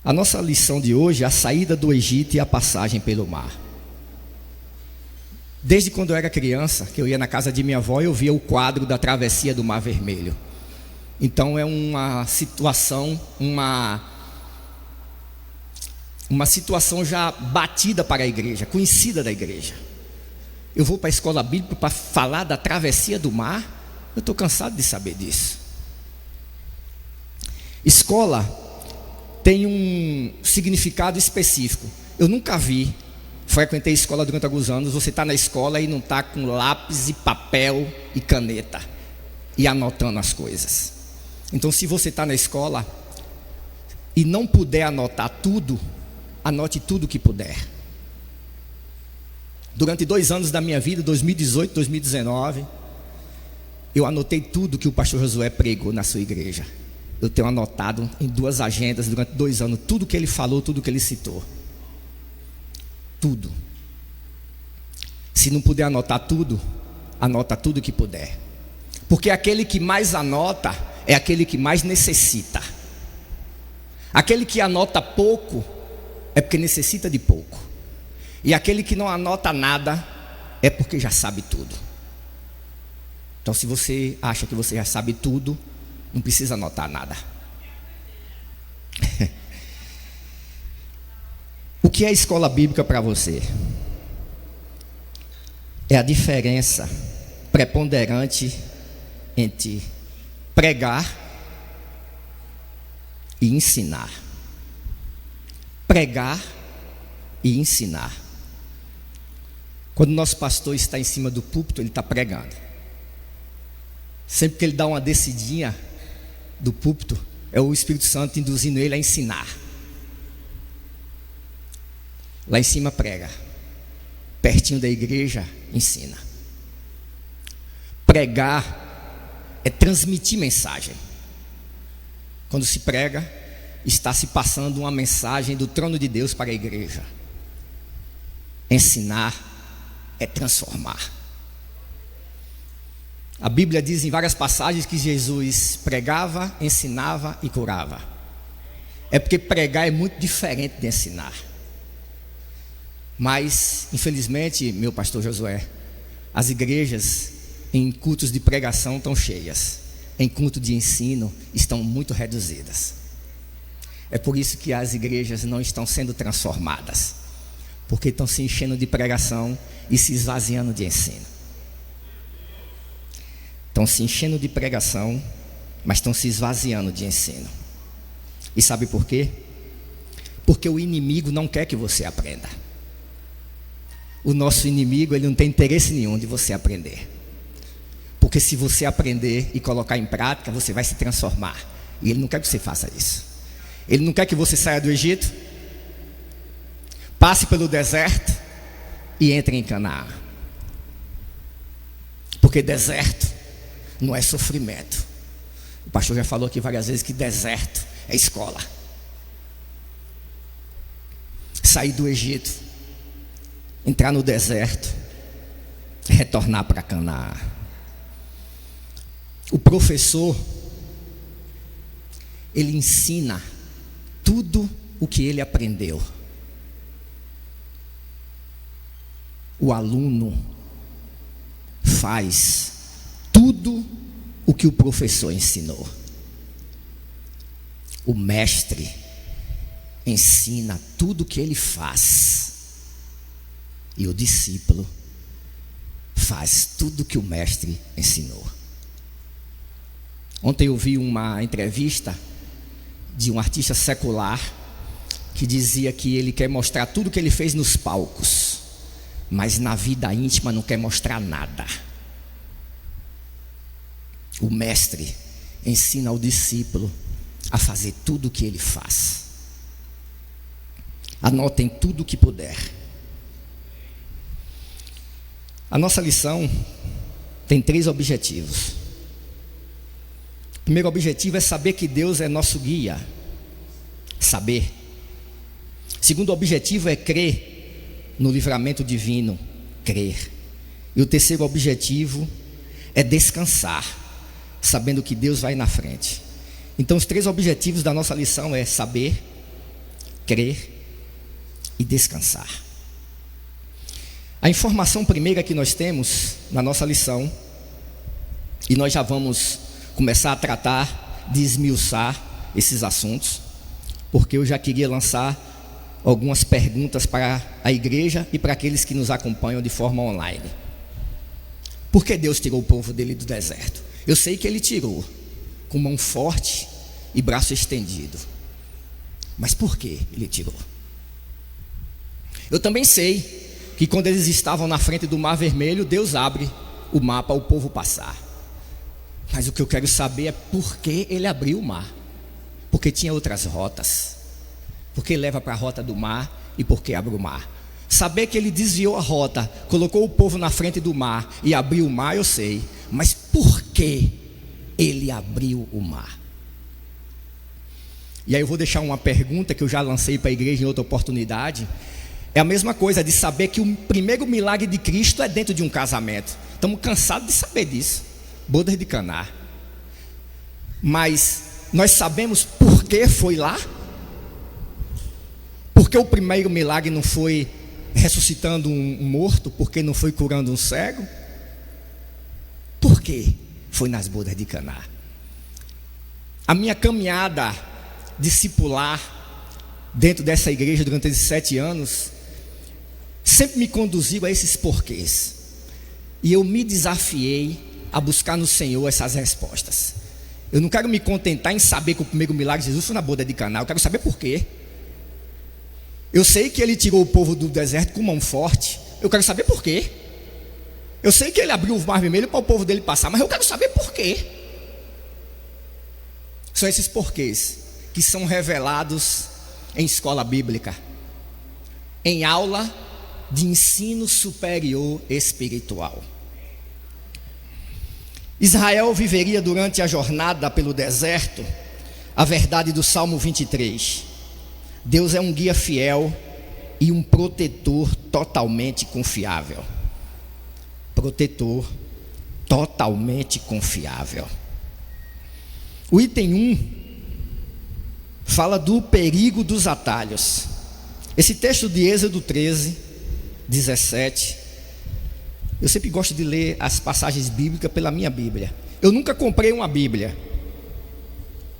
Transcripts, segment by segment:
A nossa lição de hoje é a saída do Egito e a passagem pelo mar. Desde quando eu era criança, que eu ia na casa de minha avó, eu via o quadro da travessia do Mar Vermelho. Então é uma situação, uma situação já batida para a igreja, conhecida da igreja. Eu vou para a escola bíblica para falar da travessia do mar? Eu estou cansado de saber disso. Escola tem um significado específico. Eu nunca vi, frequentei escola durante alguns anos, você está na escola e não está com lápis e papel e caneta e anotando as coisas. Então, se você está na escola e não puder anotar tudo, anote tudo que puder. Durante 2 anos da minha vida, 2018, 2019, eu anotei tudo que o pastor Josué pregou na sua igreja. Eu tenho anotado em 2 agendas durante 2 anos tudo que ele falou, tudo que ele citou. Tudo. Se não puder anotar tudo, anota tudo que puder. Porque aquele que mais anota é aquele que mais necessita. Aquele que anota pouco é porque necessita de pouco. E aquele que não anota nada é porque já sabe tudo. Então, se você acha que você já sabe tudo, não precisa anotar nada. O que é escola bíblica para você? É a diferença preponderante entre pregar e ensinar. Pregar e ensinar. Quando o nosso pastor está em cima do púlpito, ele está pregando. Sempre que ele dá uma descidinha do púlpito, é o Espírito Santo induzindo ele a ensinar. Lá em cima prega, pertinho da igreja ensina. Pregar é transmitir mensagem. Quando se prega, está se passando uma mensagem do trono de Deus para a igreja. Ensinar é transformar. A Bíblia diz em várias passagens que Jesus pregava, ensinava e curava. É porque pregar é muito diferente de ensinar. Mas, infelizmente, meu pastor Josué, as igrejas em cultos de pregação estão cheias. Em culto de ensino estão muito reduzidas. É por isso que as igrejas não estão sendo transformadas. Porque estão se enchendo de pregação e se esvaziando de ensino. Estão se enchendo de pregação, mas estão se esvaziando de ensino. E sabe por quê? Porque o inimigo não quer que você aprenda. O nosso inimigo, ele não tem interesse nenhum de você aprender. Porque se você aprender e colocar em prática, você vai se transformar. E ele não quer que você faça isso. Ele não quer que você saia do Egito, passe pelo deserto e entre em Canaã. Porque deserto não é sofrimento. O pastor já falou aqui várias vezes que deserto é escola. Sair do Egito, entrar no deserto, retornar para Canaã. O professor, ele ensina tudo o que ele aprendeu. O aluno faz tudo o que o professor ensinou. O mestre ensina tudo o que ele faz. E o discípulo faz tudo o que o mestre ensinou. Ontem eu vi uma entrevista de um artista secular que dizia que ele quer mostrar tudo o que ele fez nos palcos, mas na vida íntima não quer mostrar nada. O mestre ensina ao discípulo a fazer tudo o que ele faz. Anotem tudo o que puder. A nossa lição tem 3 objetivos. O primeiro objetivo é saber que Deus é nosso guia. Saber. O segundo objetivo é crer no livramento divino. Crer. E o terceiro objetivo é descansar, sabendo que Deus vai na frente. Então os 3 objetivos da nossa lição é saber, crer e descansar. A informação primeira que nós temos na nossa lição, e nós já vamos começar a tratar de esmiuçar esses assuntos, porque eu já queria lançar algumas perguntas para a igreja e para aqueles que nos acompanham de forma online. Por que Deus tirou o povo dele do deserto? Eu sei que ele tirou com mão forte e braço estendido, mas por que ele tirou? Eu também sei que quando eles estavam na frente do Mar Vermelho, Deus abre o mar para o povo passar. Mas o que eu quero saber é por que ele abriu o mar. Porque tinha outras rotas. Porque leva para a rota do mar e porque abre o mar. Saber que ele desviou a rota, colocou o povo na frente do mar e abriu o mar, eu sei. Mas por que ele abriu o mar? E aí eu vou deixar uma pergunta que eu já lancei para a igreja em outra oportunidade. É a mesma coisa de saber que o primeiro milagre de Cristo é dentro de um casamento. Estamos cansados de saber disso. Bodas de Caná. Mas nós sabemos por que foi lá? Porque o primeiro milagre não foi ressuscitando um morto? Porque não foi curando um cego? Por que foi nas bodas de Caná? A minha caminhada discipular dentro dessa igreja durante esses 7 anos sempre me conduziu a esses porquês. E eu me desafiei a buscar no Senhor essas respostas. Eu não quero me contentar em saber que o primeiro milagre de Jesus foi na boda de Caná. Eu quero saber por quê. Eu sei que ele tirou o povo do deserto com mão forte. Eu quero saber por quê. Eu sei que ele abriu o Mar Vermelho para o povo dele passar, mas eu quero saber por quê. São esses porquês que são revelados em escola bíblica, em aula de ensino superior espiritual. Israel viveria durante a jornada pelo deserto a verdade do Salmo 23. Deus é um guia fiel e um protetor totalmente confiável. Protetor totalmente confiável. O item 1 fala do perigo dos atalhos. Esse texto de Êxodo 13, 17. Eu sempre gosto de ler as passagens bíblicas pela minha Bíblia. Eu nunca comprei uma Bíblia.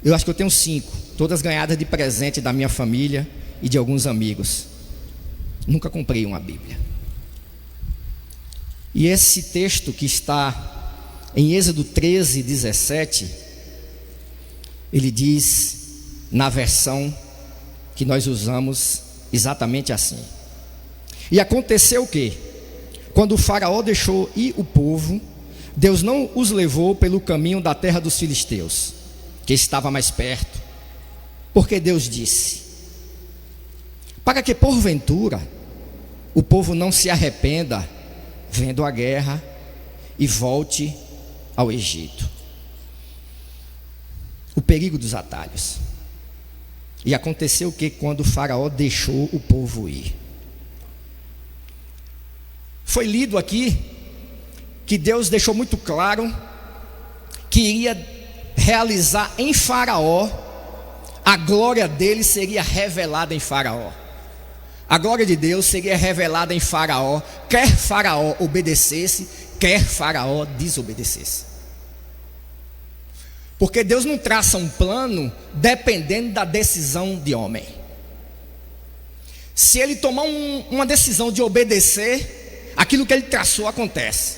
Eu acho que eu tenho 5, todas ganhadas de presente da minha família e de alguns amigos. Nunca comprei uma Bíblia. E esse texto que está em Êxodo 13, 17, ele diz, na versão que nós usamos, exatamente assim: e aconteceu o quê? Quando o faraó deixou ir o povo, Deus não os levou pelo caminho da terra dos filisteus, que estava mais perto, porque Deus disse: para que porventura o povo não se arrependa vendo a guerra e volte ao Egito. O perigo dos atalhos. E aconteceu o que quando o faraó deixou o povo ir? Foi lido aqui que Deus deixou muito claro que iria realizar em Faraó, a glória dele seria revelada em Faraó. A glória de Deus seria revelada em Faraó, quer Faraó obedecesse, quer Faraó desobedecesse. Porque Deus não traça um plano dependendo da decisão de homem. Se ele tomar uma decisão de obedecer, aquilo que ele traçou acontece.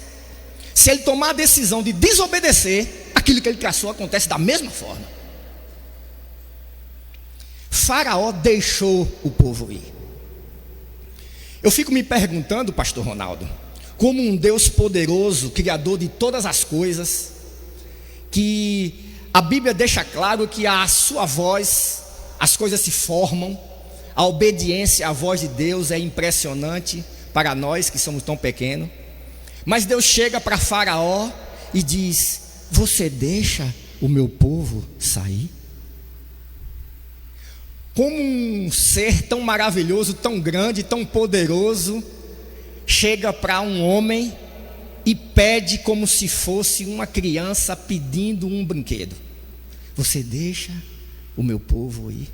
Se ele tomar a decisão de desobedecer, aquilo que ele traçou acontece da mesma forma. Faraó deixou o povo ir. Eu fico me perguntando, pastor Ronaldo, como um Deus poderoso, criador de todas as coisas, que a Bíblia deixa claro que a sua voz, as coisas se formam, a obediência à voz de Deus é impressionante para nós que somos tão pequenos. Mas Deus chega para Faraó e diz: você deixa o meu povo sair? Como um ser tão maravilhoso, tão grande, tão poderoso, chega para um homem e pede como se fosse uma criança pedindo um brinquedo: você deixa o meu povo ir?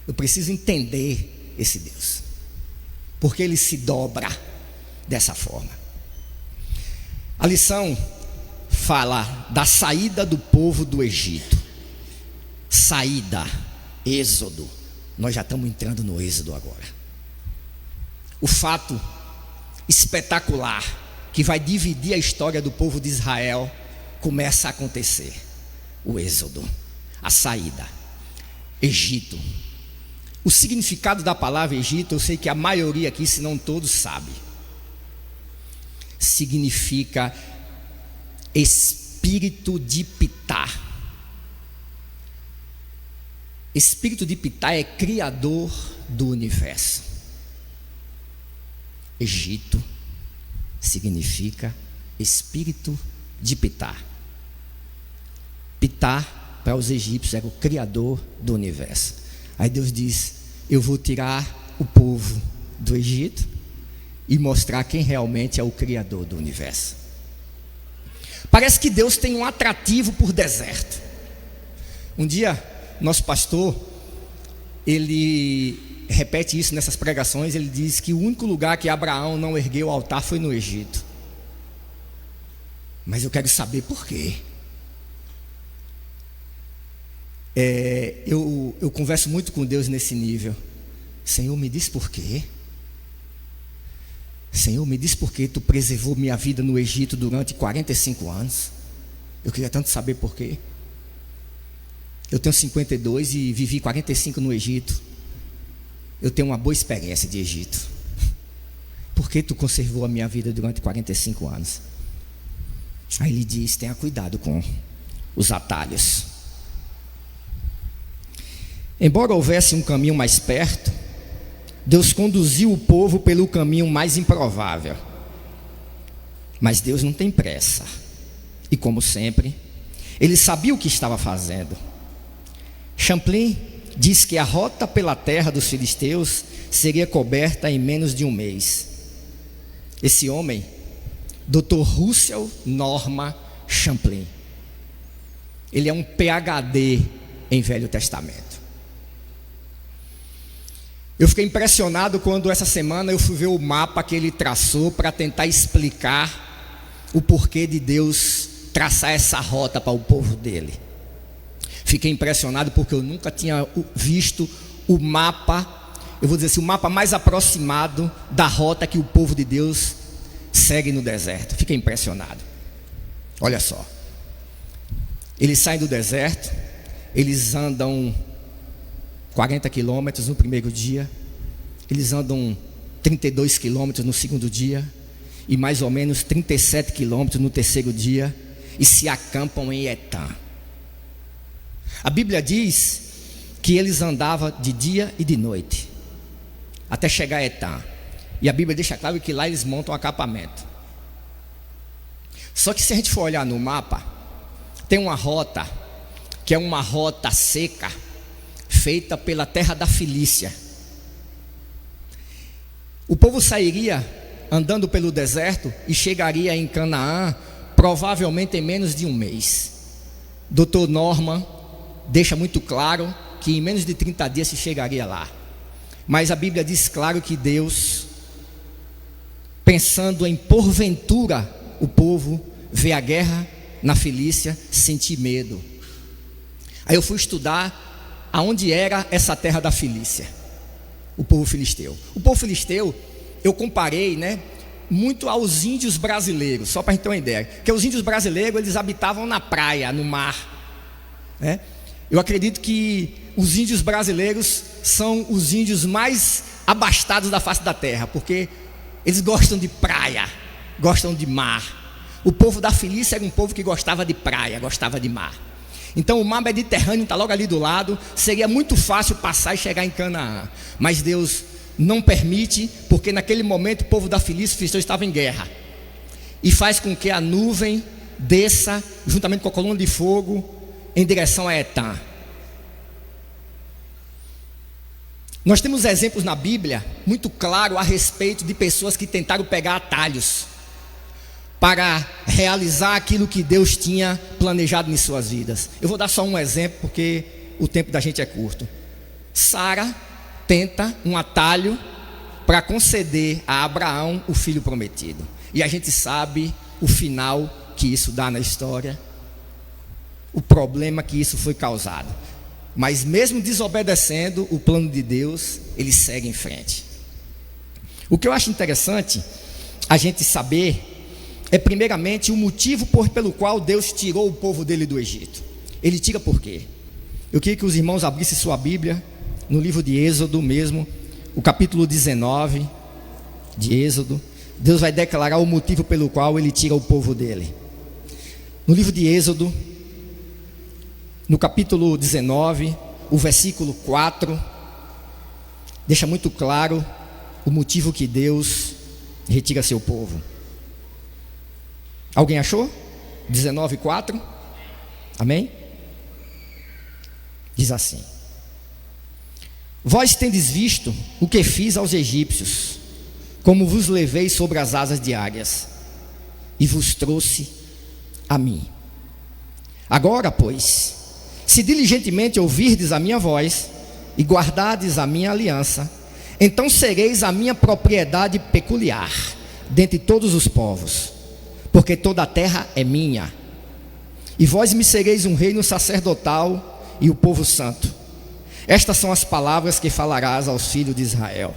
Eu preciso entender esse Deus, porque Ele se dobra dessa forma. A lição fala da saída do povo do Egito. Saída, êxodo. Nós já estamos entrando no êxodo agora. O fato espetacular que vai dividir a história do povo de Israel começa a acontecer. O êxodo, a saída. Egito. O significado da palavra Egito, eu sei que a maioria aqui, se não todos, sabe. Significa espírito de Pitá. Espírito de Pitá é criador do universo. Egito significa espírito de Pitá. Pitá, para os egípcios, era o criador do universo. Aí Deus diz: eu vou tirar o povo do Egito e mostrar quem realmente é o criador do universo. Parece que Deus tem um atrativo por deserto. Um dia, nosso pastor, ele repete isso nessas pregações. Ele diz que o único lugar que Abraão não ergueu o altar foi no Egito. Mas eu quero saber por quê. Eu converso muito com Deus nesse nível. Senhor, me diz por quê. Senhor, me diz por que tu preservou minha vida no Egito durante 45 anos. Eu queria tanto saber por quê. Eu tenho 52 e vivi 45 no Egito. Eu tenho uma boa experiência de Egito. Por que tu conservou a minha vida durante 45 anos? Aí ele diz: tenha cuidado com os atalhos. Embora houvesse um caminho mais perto, Deus conduziu o povo pelo caminho mais improvável. Mas Deus não tem pressa. E como sempre, Ele sabia o que estava fazendo. Champlain diz que a rota pela terra dos filisteus seria coberta em menos de um mês. Esse homem, Dr. Russell Norman Champlain, ele é um PhD em Velho Testamento. Eu fiquei impressionado quando essa semana eu fui ver o mapa que ele traçou para tentar explicar o porquê de Deus traçar essa rota para o povo dele. Fiquei impressionado porque eu nunca tinha visto o mapa, eu vou dizer assim, o mapa mais aproximado da rota que o povo de Deus segue no deserto. Fiquei impressionado. Olha só, eles saem do deserto, eles andam 40 quilômetros no primeiro dia, eles andam 32 quilômetros no segundo dia, e mais ou menos 37 quilômetros no terceiro dia, e se acampam em Etã. A Bíblia diz que eles andavam de dia e de noite, até chegar a Etã. E a Bíblia deixa claro que lá eles montam um acampamento. Só que se a gente for olhar no mapa, tem uma rota, que é uma rota seca, feita pela terra da Filícia. O povo sairia andando pelo deserto e chegaria em Canaã provavelmente em menos de um mês. Dr. Norman deixa muito claro que em menos de 30 dias se chegaria lá. Mas a Bíblia diz claro que Deus, pensando em porventura o povo ver a guerra na Filícia, sentir medo. Aí eu fui estudar aonde era essa terra da Filícia, o povo filisteu. O povo filisteu, eu comparei, muito aos índios brasileiros, só para a gente ter uma ideia, que os índios brasileiros, eles habitavam na praia, no mar, Eu acredito que os índios brasileiros são os índios mais abastados da face da terra, porque eles gostam de praia, gostam de mar. O povo da Filícia era um povo que gostava de praia, gostava de mar. Então o mar Mediterrâneo está logo ali do lado, seria muito fácil passar e chegar em Canaã. Mas Deus não permite, porque naquele momento o povo da Filícia estava em guerra. E faz com que a nuvem desça, juntamente com a coluna de fogo, em direção a Etã. Nós temos exemplos na Bíblia muito claros a respeito de pessoas que tentaram pegar atalhos para realizar aquilo que Deus tinha planejado em suas vidas. Eu vou dar só um exemplo porque o tempo da gente é curto. Sara tenta um atalho para conceder a Abraão o filho prometido. E a gente sabe o final que isso dá na história, o problema que isso foi causado. Mas mesmo desobedecendo o plano de Deus, ele segue em frente. O que eu acho interessante a gente saber é primeiramente o motivo pelo qual Deus tirou o povo dele do Egito. Ele tira por quê? Eu queria que os irmãos abrissem sua Bíblia no livro de Êxodo mesmo, o capítulo 19 de Êxodo. Deus vai declarar o motivo pelo qual ele tira o povo dele. No livro de Êxodo, no capítulo 19, o versículo 4, deixa muito claro o motivo que Deus retira seu povo. Alguém achou? 19:4. Amém? Diz assim: vós tendes visto o que fiz aos egípcios, como vos levei sobre as asas de águias, e vos trouxe a mim. Agora, pois, se diligentemente ouvirdes a minha voz, e guardardes a minha aliança, então sereis a minha propriedade peculiar, dentre todos os povos, porque toda a terra é minha. E vós me sereis um reino sacerdotal e o povo santo. Estas são as palavras que falarás aos filhos de Israel.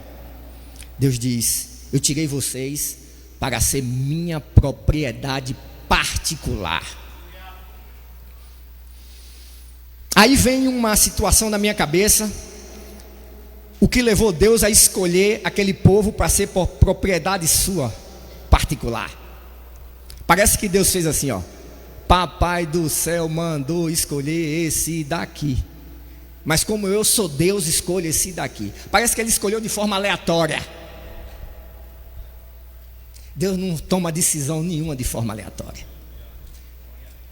Deus diz: eu tirei vocês para ser minha propriedade particular. Aí vem uma situação na minha cabeça, o que levou Deus a escolher aquele povo para ser propriedade sua particular. Parece que Deus fez assim, ó: papai do céu mandou escolher esse daqui, mas como eu sou Deus, escolho esse daqui. Parece que ele escolheu de forma aleatória. Deus não toma decisão nenhuma de forma aleatória.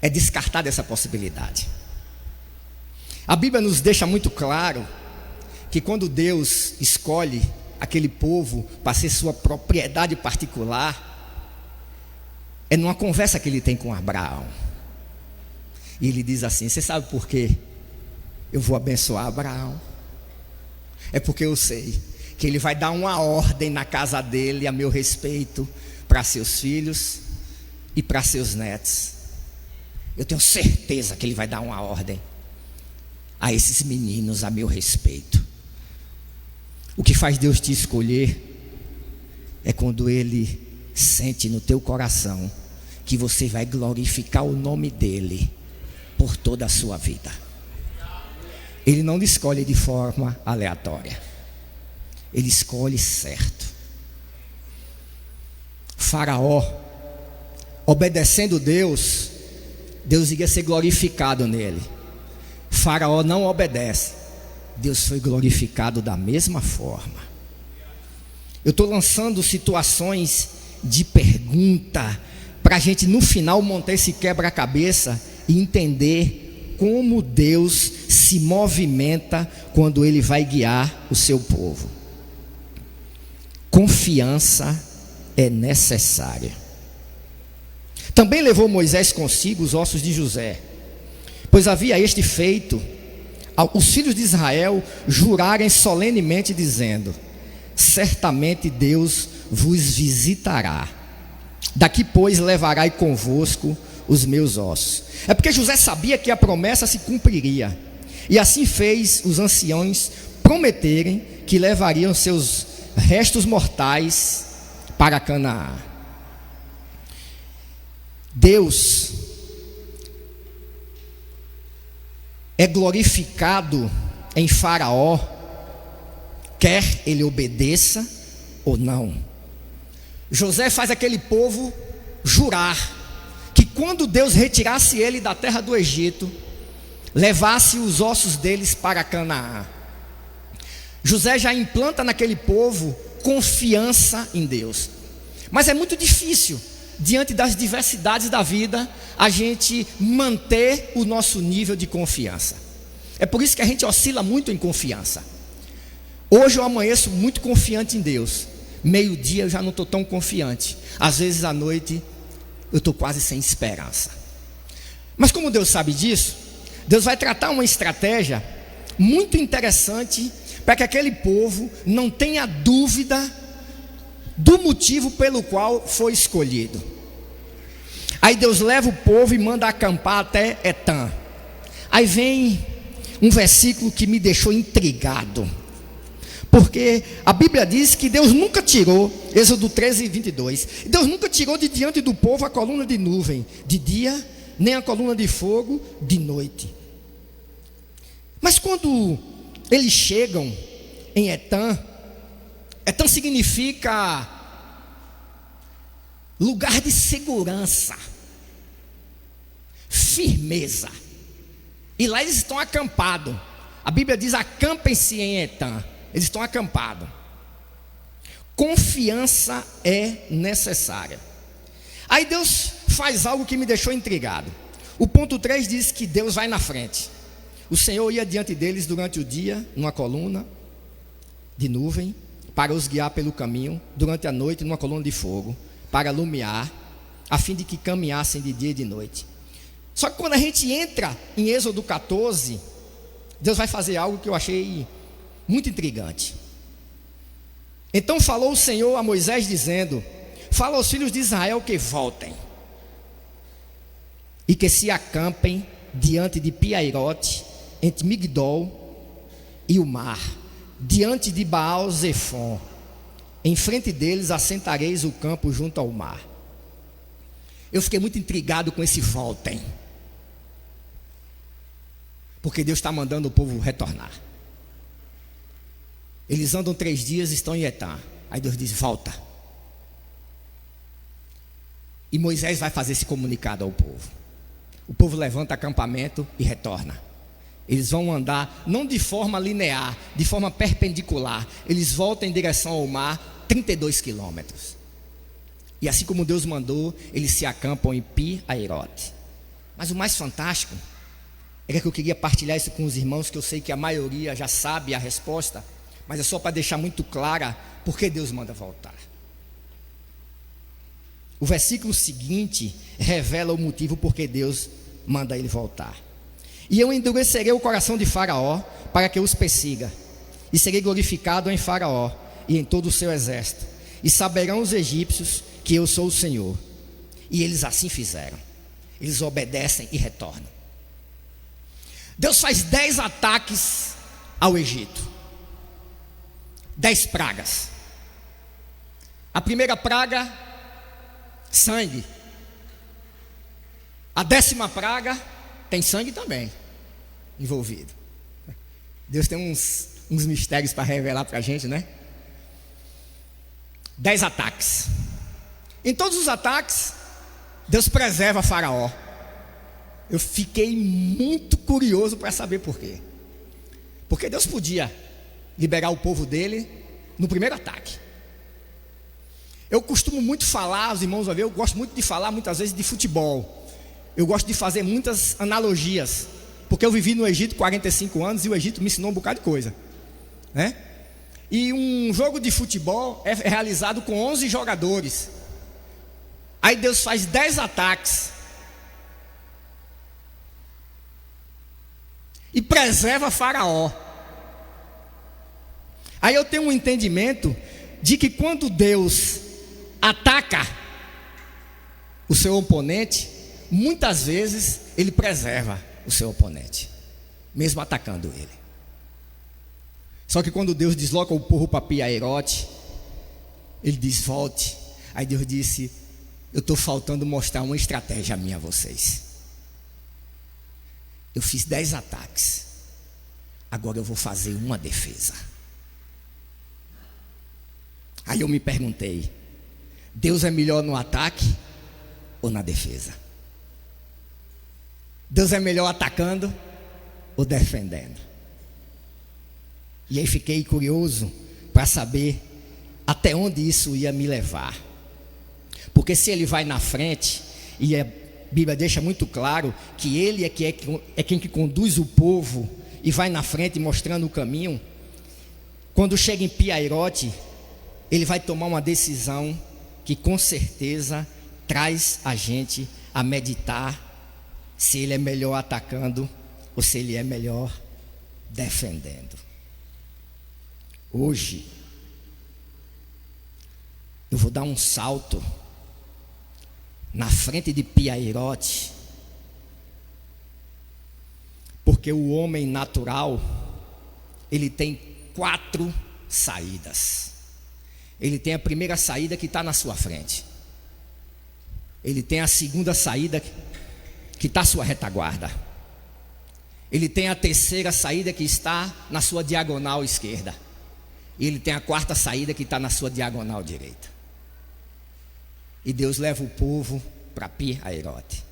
É descartada essa possibilidade. A Bíblia nos deixa muito claro que quando Deus escolhe aquele povo para ser sua propriedade particular, é numa conversa que ele tem com Abraão. E ele diz assim: você sabe por quê eu vou abençoar Abraão? É porque eu sei que ele vai dar uma ordem na casa dele a meu respeito, para seus filhos e para seus netos. Eu tenho certeza que ele vai dar uma ordem a esses meninos a meu respeito. O que faz Deus te escolher é quando ele sente no teu coração que você vai glorificar o nome dele por toda a sua vida. Ele não escolhe de forma aleatória, ele escolhe certo. Faraó, obedecendo Deus, Deus iria ser glorificado nele. Faraó não obedece, Deus foi glorificado da mesma forma. Eu estou lançando situações de pergunta para a gente no final montar esse quebra-cabeça e entender como Deus se movimenta quando Ele vai guiar o seu povo. Confiança é necessária. Também levou Moisés consigo os ossos de José, pois havia este feito os filhos de Israel jurarem solenemente, dizendo: certamente Deus vos visitará. Daqui, pois, levarai convosco os meus ossos. É porque José sabia que a promessa se cumpriria, e assim fez os anciãos prometerem que levariam seus restos mortais para Canaã. Deus é glorificado em Faraó, quer ele obedeça ou não. José faz aquele povo jurar que quando Deus retirasse ele da terra do Egito, levasse os ossos deles para Canaã. José já implanta naquele povo confiança em Deus. Mas é muito difícil, diante das diversidades da vida, a gente manter o nosso nível de confiança. É por isso que a gente oscila muito em confiança. Hoje eu amanheço muito confiante em Deus, meio-dia eu já não estou tão confiante. Às vezes à noite eu estou quase sem esperança. Mas como Deus sabe disso, Deus vai tratar uma estratégia muito interessante para que aquele povo não tenha dúvida do motivo pelo qual foi escolhido. Aí Deus leva o povo e manda acampar até Etã. Aí vem um versículo que me deixou intrigado, porque a Bíblia diz que Deus nunca tirou, Êxodo 13:22, Deus nunca tirou de diante do povo a coluna de nuvem de dia, nem a coluna de fogo de noite. Mas quando eles chegam em Etã, Etã significa lugar de segurança, firmeza. E lá eles estão acampados. A Bíblia diz: acampem-se em Etã. Eles estão acampados. Confiança é necessária. Aí Deus faz algo que me deixou intrigado. O ponto 3 diz que Deus vai na frente. O Senhor ia diante deles durante o dia, numa coluna de nuvem, para os guiar pelo caminho. Durante a noite, numa coluna de fogo, para iluminar, a fim de que caminhassem de dia e de noite. Só que quando a gente entra em Êxodo 14, Deus vai fazer algo que eu achei muito intrigante. Então falou o Senhor a Moisés dizendo: fala aos filhos de Israel que voltem e que se acampem diante de Piairote, entre Migdol e o mar, diante de Baal-Zefon. Em frente deles assentareis o campo junto ao mar. Eu fiquei muito intrigado com esse voltem, porque Deus está mandando o povo retornar. Eles andam 3 dias, estão em Etã. Aí Deus diz: volta. E Moisés vai fazer esse comunicado ao povo. O povo levanta acampamento e retorna. Eles vão andar não de forma linear, de forma perpendicular. Eles voltam em direção ao mar, 32 quilômetros. E assim como Deus mandou, eles se acampam em Pi-Hahirote. Mas o mais fantástico é que eu queria partilhar isso com os irmãos, que eu sei que a maioria já sabe a resposta, mas é só para deixar muito clara por que Deus manda voltar. O versículo seguinte revela o motivo por que Deus manda ele voltar. E eu endurecerei o coração de Faraó para que os persiga, e serei glorificado em Faraó e em todo o seu exército, e saberão os egípcios que eu sou o Senhor. E eles assim fizeram. Eles obedecem e retornam. Deus faz 10 ataques ao Egito, 10 pragas. A primeira praga, sangue. A 10ª praga tem sangue também envolvido. Deus tem uns mistérios para revelar para a gente, né? 10 ataques. Em todos os ataques, Deus preserva Faraó. Eu fiquei muito curioso para saber por quê. Porque Deus podia liberar o povo dele no primeiro ataque. Eu costumo muito falar, os irmãos vão ver, eu gosto muito de falar muitas vezes de futebol. Eu gosto de fazer muitas analogias, porque eu vivi no Egito 45 anos e o Egito me ensinou um bocado de coisa, né? E um jogo de futebol é realizado com 11 jogadores. Aí Deus faz 10 ataques e preserva Faraó. Aí eu tenho um entendimento de que quando Deus ataca o seu oponente, muitas vezes ele preserva o seu oponente, mesmo atacando ele. Só que quando Deus desloca o povo para Pi-Hahirote, ele diz: volte. Aí Deus disse: eu estou faltando mostrar uma estratégia minha a vocês. Eu fiz 10 ataques, agora eu vou fazer uma defesa. Aí eu me perguntei: Deus é melhor no ataque ou na defesa? Deus é melhor atacando ou defendendo? E aí fiquei curioso para saber até onde isso ia me levar. Porque se ele vai na frente, e a Bíblia deixa muito claro que ele é quem que conduz o povo e vai na frente mostrando o caminho, quando chega em Pi-Hahirote, ele vai tomar uma decisão que com certeza traz a gente a meditar se ele é melhor atacando ou se ele é melhor defendendo. Hoje, eu vou dar um salto na frente de Piairote, porque o homem natural, ele tem 4 saídas. Ele tem a primeira saída que está na sua frente. Ele tem a segunda saída que está à sua retaguarda. Ele tem a terceira saída que está na sua diagonal esquerda. E ele tem a quarta saída que está na sua diagonal direita. E Deus leva o povo para Pi-Hahirote.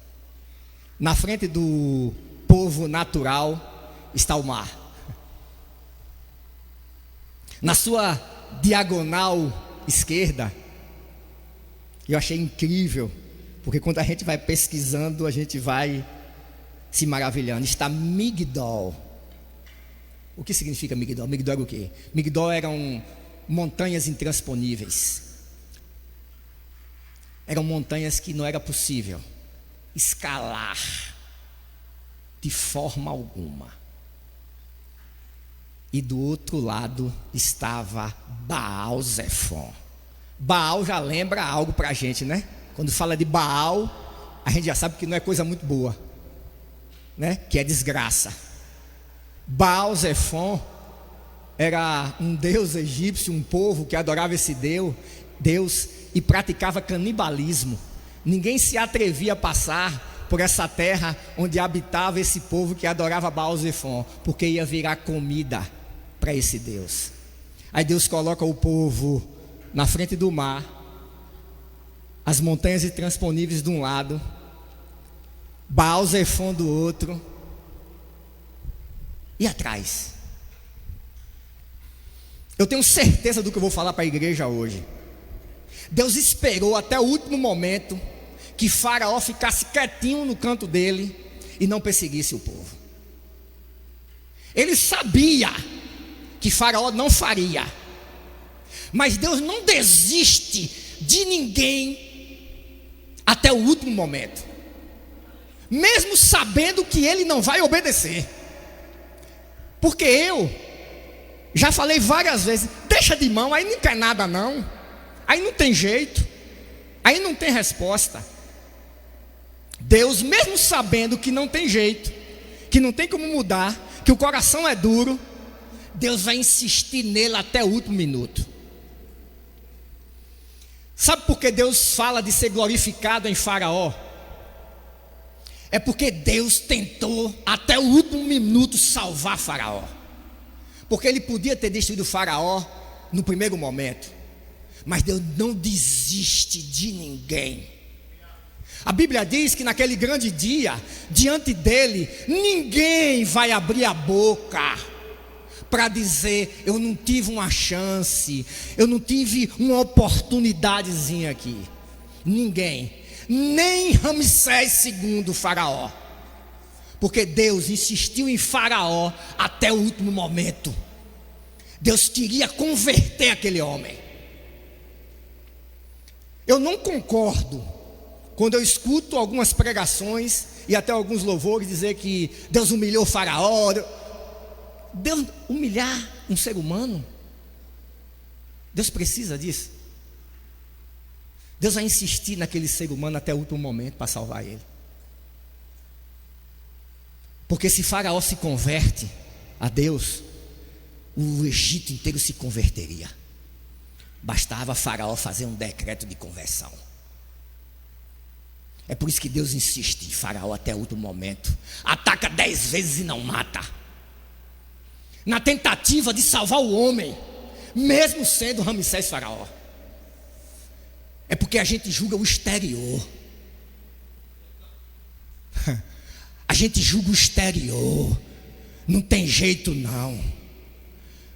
Na frente do povo natural está o mar. Na sua diagonal esquerda, eu achei incrível, porque quando a gente vai pesquisando, a gente vai se maravilhando. Está Migdol. O que significa Migdol? Migdol era o quê? Migdol eram montanhas intransponíveis. Eram montanhas que não era possível escalar de forma alguma. E do outro lado estava Baal-Zefon. Baal já lembra algo para a gente, né? Quando fala de Baal, a gente já sabe que não é coisa muito boa, né? Que é desgraça. Baal-Zefon era um deus egípcio, um povo que adorava esse Deus e praticava canibalismo. Ninguém se atrevia a passar por essa terra onde habitava esse povo que adorava Baal-Zefon, porque ia virar comida para esse Deus. Aí Deus coloca o povo na frente do mar, as montanhas intransponíveis de um lado, Baal-Zefon do outro, e atrás. Eu tenho certeza do que eu vou falar para a igreja hoje. Deus esperou até o último momento que Faraó ficasse quietinho no canto dele e não perseguisse o povo. Ele sabia que Faraó não faria, mas Deus não desiste de ninguém até o último momento, mesmo sabendo que ele não vai obedecer. Porque eu já falei várias vezes, deixa de mão, aí não quer nada não, aí não tem jeito, aí não tem resposta. Deus, mesmo sabendo que não tem jeito, que não tem como mudar, que o coração é duro, Deus vai insistir nele até o último minuto. Sabe por que Deus fala de ser glorificado em Faraó? É porque Deus tentou até o último minuto salvar Faraó. Porque ele podia ter destruído Faraó no primeiro momento, mas Deus não desiste de ninguém. A Bíblia diz que naquele grande dia, diante dele, ninguém vai abrir a boca para dizer: eu não tive uma chance, eu não tive uma oportunidadezinha aqui. Ninguém, nem Ramsés II, Faraó, porque Deus insistiu em Faraó até o último momento. Deus queria converter aquele homem. Eu não concordo quando eu escuto algumas pregações e até alguns louvores dizer que Deus humilhou Faraó. Deus humilhar um ser humano? Deus precisa disso? Deus vai insistir naquele ser humano até o último momento para salvar ele. Porque se Faraó se converte a Deus, o Egito inteiro se converteria. Bastava Faraó fazer um decreto de conversão. É por isso que Deus insiste em Faraó até o último momento. Ataca 10 vezes e não mata, na tentativa de salvar o homem, mesmo sendo Ramsés Faraó. É porque a gente julga o exterior. A gente julga o exterior. Não tem jeito não.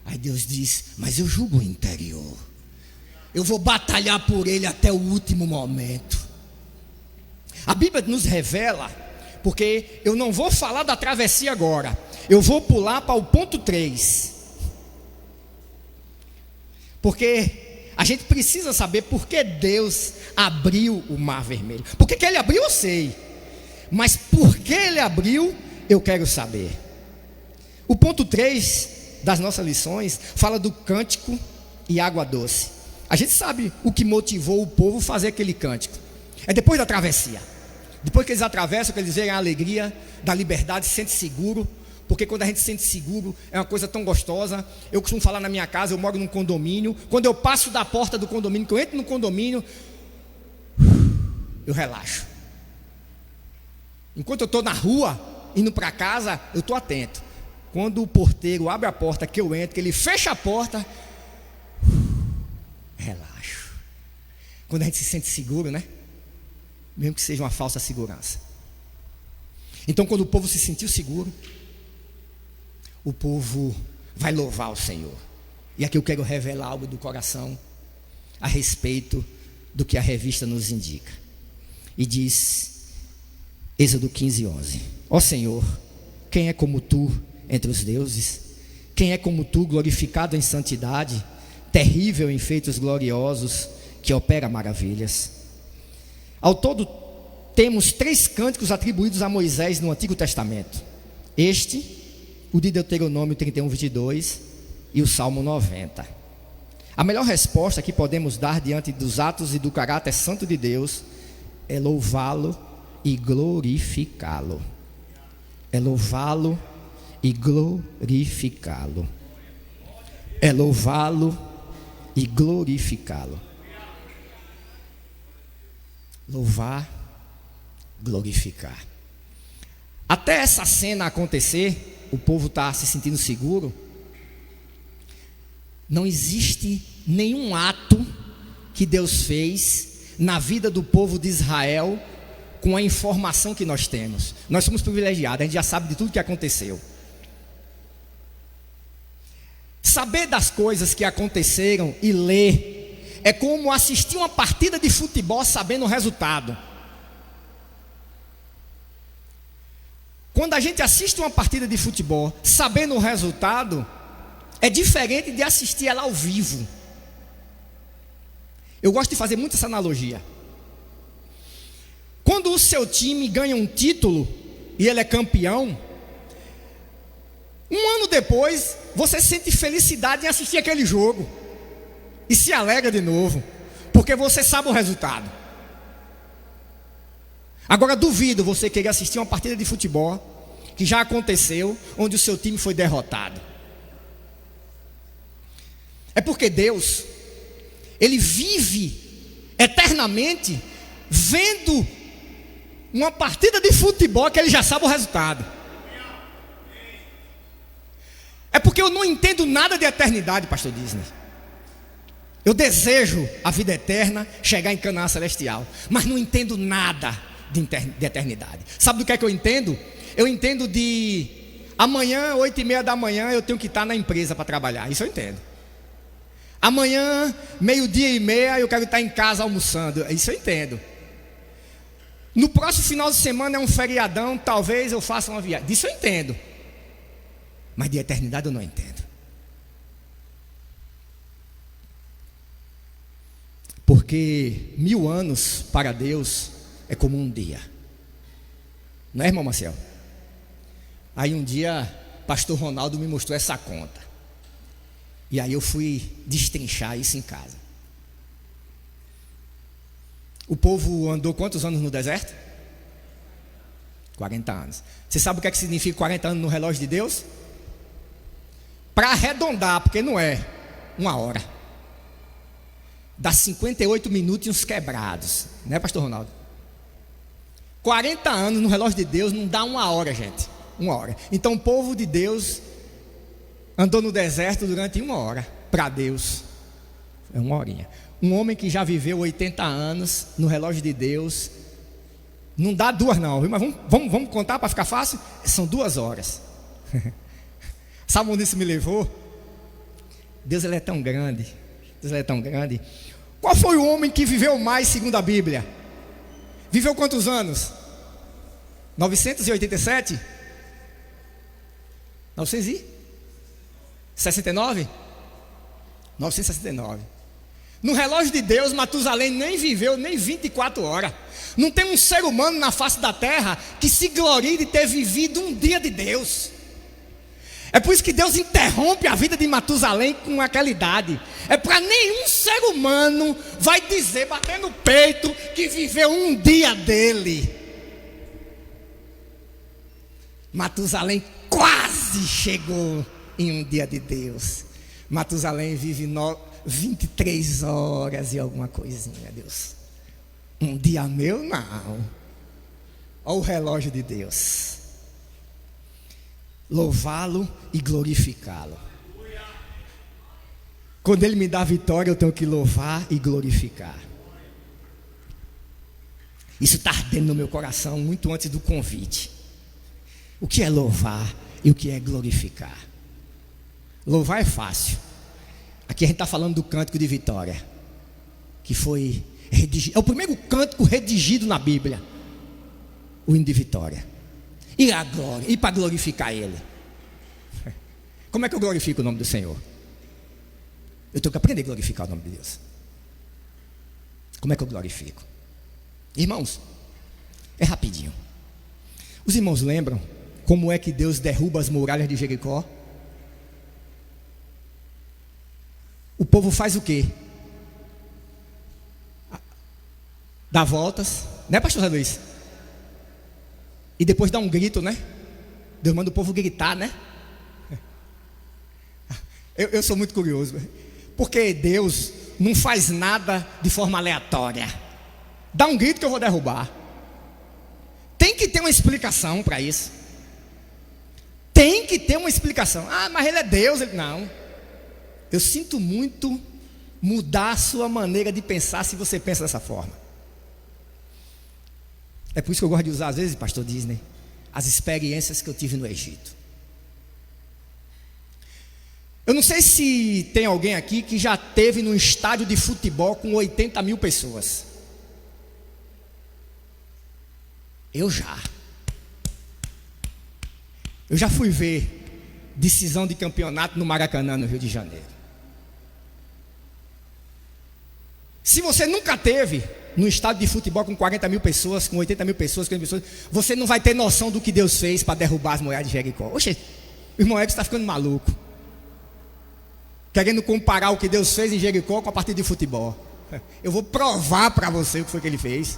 Aí Deus diz: mas eu julgo o interior. Eu vou batalhar por ele até o último momento. A Bíblia nos revela, porque eu não vou falar da travessia agora, eu vou pular para o ponto 3. Porque a gente precisa saber por que Deus abriu o Mar Vermelho. Por que ele abriu, eu sei, mas por que ele abriu, eu quero saber. O ponto 3 das nossas lições fala do cântico e água doce. A gente sabe o que motivou o povo a fazer aquele cântico. É depois da travessia. Depois que eles atravessam, que eles veem a alegria da liberdade, se sente seguro. Porque quando a gente se sente seguro, é uma coisa tão gostosa. Eu costumo falar na minha casa, eu moro num condomínio. Quando eu passo da porta do condomínio, que eu entro no condomínio, eu relaxo. Enquanto eu estou na rua, indo para casa, eu estou atento. Quando o porteiro abre a porta, que eu entro, que ele fecha a porta, relaxo. Quando a gente se sente seguro, né? Mesmo que seja uma falsa segurança. Então, quando o povo se sentiu seguro, o povo vai louvar o Senhor. E aqui eu quero revelar algo do coração a respeito do que a revista nos indica. E diz, Êxodo 15:11: Ó Senhor, quem é como tu entre os deuses? Quem é como tu, glorificado em santidade, terrível em feitos gloriosos, que opera maravilhas? Ao todo, temos 3 cânticos atribuídos a Moisés no Antigo Testamento. Este, o de Deuteronômio 31:22 e o Salmo 90. A melhor resposta que podemos dar diante dos atos e do caráter santo de Deus é louvá-lo e glorificá-lo. É louvá-lo e glorificá-lo. É louvá-lo e glorificá-lo. Louvar, glorificar. Até essa cena acontecer, o povo está se sentindo seguro. Não existe nenhum ato que Deus fez na vida do povo de Israel com a informação que nós temos. Nós somos privilegiados, a gente já sabe de tudo que aconteceu. Saber das coisas que aconteceram e ler é como assistir uma partida de futebol sabendo o resultado. Quando a gente assiste uma partida de futebol sabendo o resultado, é diferente de assistir ela ao vivo. Eu gosto de fazer muito essa analogia. Quando o seu time ganha um título e ele é campeão, um ano depois você sente felicidade em assistir aquele jogo e se alegra de novo, porque você sabe o resultado. Agora duvido você querer assistir uma partida de futebol que já aconteceu, onde o seu time foi derrotado. É porque Deus, Ele vive eternamente vendo uma partida de futebol que Ele já sabe o resultado. É porque eu não entendo nada de eternidade, pastor Disney. Eu desejo a vida eterna, chegar em Canaã celestial, mas não entendo nada de eternidade. Sabe do que é que eu entendo? Eu entendo de amanhã, 8:30 da manhã, eu tenho que estar na empresa para trabalhar. Isso eu entendo. Amanhã, 12:30, eu quero estar em casa almoçando. Isso eu entendo. No próximo final de semana é um feriadão, talvez eu faça uma viagem. Isso eu entendo. Mas de eternidade eu não entendo. Porque 1000 anos para Deus é como um dia. Não é, irmão Marcel? Aí um dia, pastor Ronaldo me mostrou essa conta. E aí eu fui destrinchar isso em casa. O povo andou quantos anos no deserto? 40 anos. Você sabe o que é que significa 40 anos no relógio de Deus? Para arredondar, porque não é uma hora. Dá 58 minutos e uns quebrados. Né, pastor Ronaldo? 40 anos no relógio de Deus não dá uma hora, gente. Uma hora. Então o povo de Deus andou no deserto durante uma hora. Para Deus é uma horinha. Um homem que já viveu 80 anos no relógio de Deus, não dá 2 não, viu? Mas vamos contar para ficar fácil? São 2 horas. Sabe onde isso me levou? Deus, ele é tão grande. Deus, ele é tão grande. Qual foi o homem que viveu mais segundo a Bíblia? Viveu quantos anos? 987? 969? 969. No relógio de Deus, Matusalém nem viveu nem 24 horas. Não tem um ser humano na face da terra que se glorie de ter vivido um dia de Deus. É por isso que Deus interrompe a vida de Matusalém com aquela idade. É para nenhum ser humano vai dizer, bater no peito, que viveu um dia dele. Matusalém quase chegou em um dia de Deus. Matusalém vive 23 horas e alguma coisinha, Deus. Um dia meu, não. Olha o relógio de Deus. Louvá-lo e glorificá-lo. Quando Ele me dá vitória, eu tenho que louvar e glorificar. Isso está ardendo no meu coração muito antes do convite. O que é louvar e o que é glorificar? Louvar é fácil. Aqui a gente está falando do cântico de vitória, que foi redigido. É o primeiro cântico redigido na Bíblia. O hino de vitória. E a glória, e para glorificar Ele. Como é que eu glorifico o nome do Senhor? Eu tenho que aprender a glorificar o nome de Deus. Como é que eu glorifico? Irmãos, é rapidinho. Os irmãos lembram como é que Deus derruba as muralhas de Jericó? O povo faz o quê? Dá voltas, né, pastor Zé Luiz? E depois dá um grito, né? Deus manda o povo gritar, né? Eu sou muito curioso, porque Deus não faz nada de forma aleatória. Dá um grito que eu vou derrubar. Tem que ter uma explicação para isso. Tem que ter uma explicação. Ah, mas Ele é Deus. Não. Eu sinto muito mudar a sua maneira de pensar se você pensa dessa forma. É por isso que eu gosto de usar, às vezes, pastor Disney, as experiências que eu tive no Egito. Eu não sei se tem alguém aqui que já teve num estádio de futebol com 80 mil pessoas. Eu já fui ver decisão de campeonato no Maracanã, no Rio de Janeiro. Se você nunca teve num estádio de futebol com 40 mil pessoas, com 80 mil pessoas, 50 mil pessoas, você não vai ter noção do que Deus fez para derrubar as muralhas de Jericó. Oxe, o irmão Edson está ficando maluco, querendo comparar o que Deus fez em Jericó com a partida de futebol. Eu vou provar para você o que foi que Ele fez.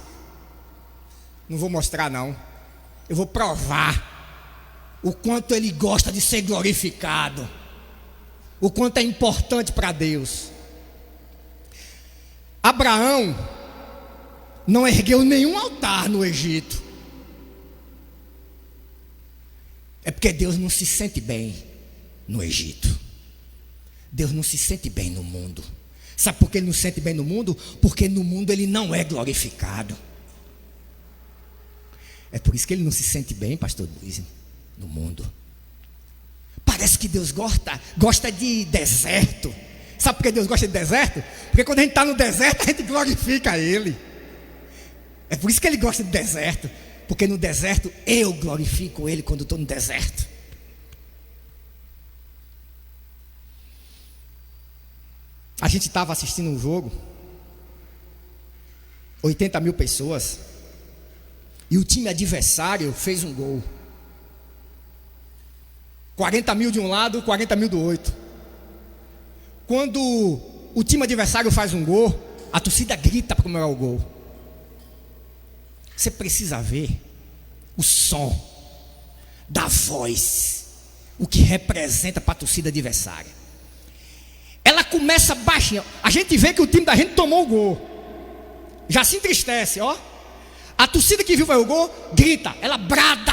Não vou mostrar não. Eu vou provar o quanto Ele gosta de ser glorificado, o quanto é importante para Deus. Abraão não ergueu nenhum altar no Egito. É porque Deus não se sente bem no Egito. Deus não se sente bem no mundo. Sabe por que Ele não se sente bem no mundo? Porque no mundo Ele não é glorificado. É por isso que Ele não se sente bem, pastor Luiz, no mundo. Parece que Deus gosta de deserto. Sabe por que Deus gosta de deserto? Porque quando a gente está no deserto, a gente glorifica Ele. É por isso que Ele gosta de deserto. Porque no deserto eu glorifico Ele quando estou no deserto. A gente estava assistindo um jogo, 80 mil pessoas, e o time adversário fez um gol. 40 mil de um lado, 40 mil do outro. Quando o time adversário faz um gol, a torcida grita para comemorar o gol. Você precisa ver o som da voz, o que representa para a torcida adversária. Ela começa baixinha. A gente vê que o time da gente tomou o gol, já se entristece, ó. A torcida que viu o gol grita, ela brada.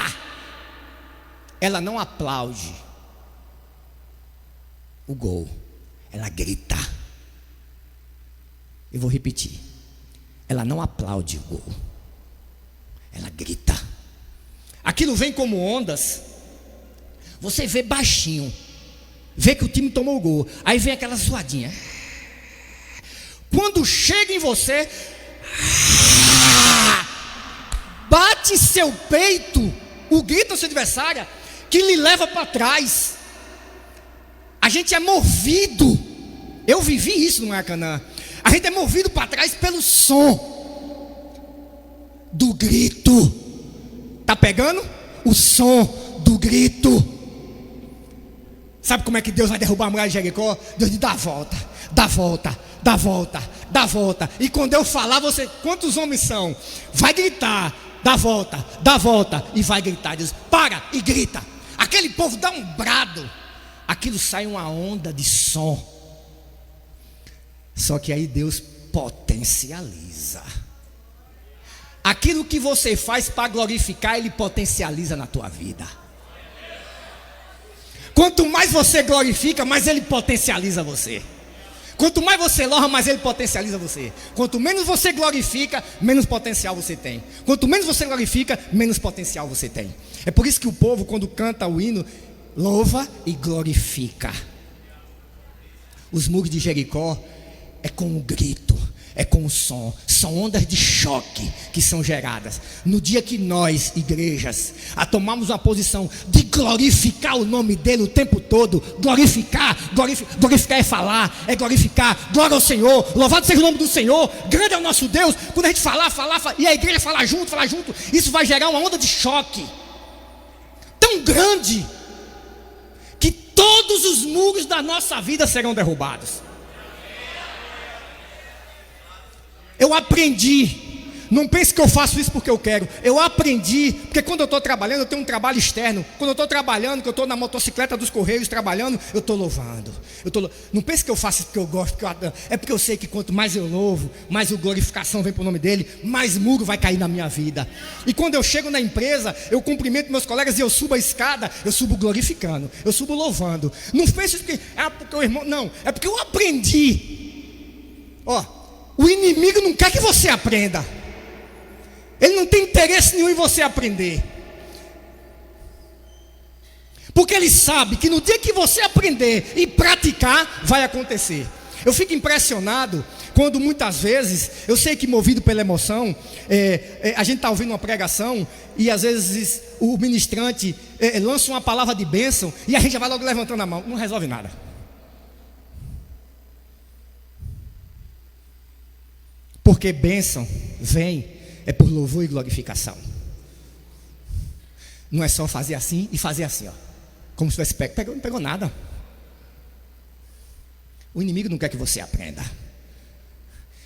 Ela não aplaude o gol, ela grita. Eu vou repetir. Ela não aplaude o gol, ela grita. Aquilo vem como ondas. Você vê baixinho, vê que o time tomou o gol, aí vem aquela suadinha. Quando chega em você, bate seu peito, o grito da sua adversária, que lhe leva para trás. A gente é movido. Eu vivi isso no Maracanã. A gente é movido para trás pelo som do grito. Tá pegando? O som do grito. Sabe como é que Deus vai derrubar a muralha de Jericó? Deus diz: dá a volta, dá a volta, dá a volta, dá a volta. E quando eu falar, você, quantos homens são? Vai gritar: dá a volta, e vai gritar. Deus para e grita. Aquele povo dá um brado, aquilo sai uma onda de som. Só que aí Deus potencializa. Aquilo que você faz para glorificar, Ele potencializa na tua vida. Quanto mais você glorifica, mais Ele potencializa você. Quanto mais você louva, mais Ele potencializa você. Quanto menos você glorifica, menos potencial você tem. Quanto menos você glorifica, menos potencial você tem. É por isso que o povo, quando canta o hino, louva e glorifica. Os muros de Jericó é com o grito, é com o som. São ondas de choque que são geradas. No dia que nós, igrejas, tomamos uma posição de glorificar o nome dEle o tempo todo. Glorificar é falar, é glorificar. Glória ao Senhor, louvado seja o nome do Senhor. Grande é o nosso Deus. Quando a gente falar, e a igreja falar junto, isso vai gerar uma onda de choque tão grande que todos os muros da nossa vida serão derrubados. Eu aprendi, não pense que eu faço isso porque eu quero. Eu aprendi, porque quando eu estou trabalhando, eu tenho um trabalho externo. Quando eu estou trabalhando, que eu estou na motocicleta dos Correios trabalhando, eu estou louvando. Não pense que eu faço isso porque eu gosto, é porque eu sei que quanto mais eu louvo, mais a glorificação vem para o nome dEle, mais muro vai cair na minha vida. E quando eu chego na empresa, eu cumprimento meus colegas e eu subo a escada, eu subo glorificando, eu subo louvando. Não pense isso porque, porque o irmão, não, é porque eu aprendi. O inimigo não quer que você aprenda. Ele não tem interesse nenhum em você aprender. Porque ele sabe que no dia que você aprender e praticar, vai acontecer. Eu fico impressionado quando muitas vezes, eu sei que movido pela emoção, a gente está ouvindo uma pregação e às vezes o ministrante lança uma palavra de bênção e a gente já vai logo levantando a mão. Não resolve nada. Porque bênção vem por louvor e glorificação. Não é só fazer assim e fazer assim, como se tivesse pego. Não pegou nada. O inimigo não quer que você aprenda.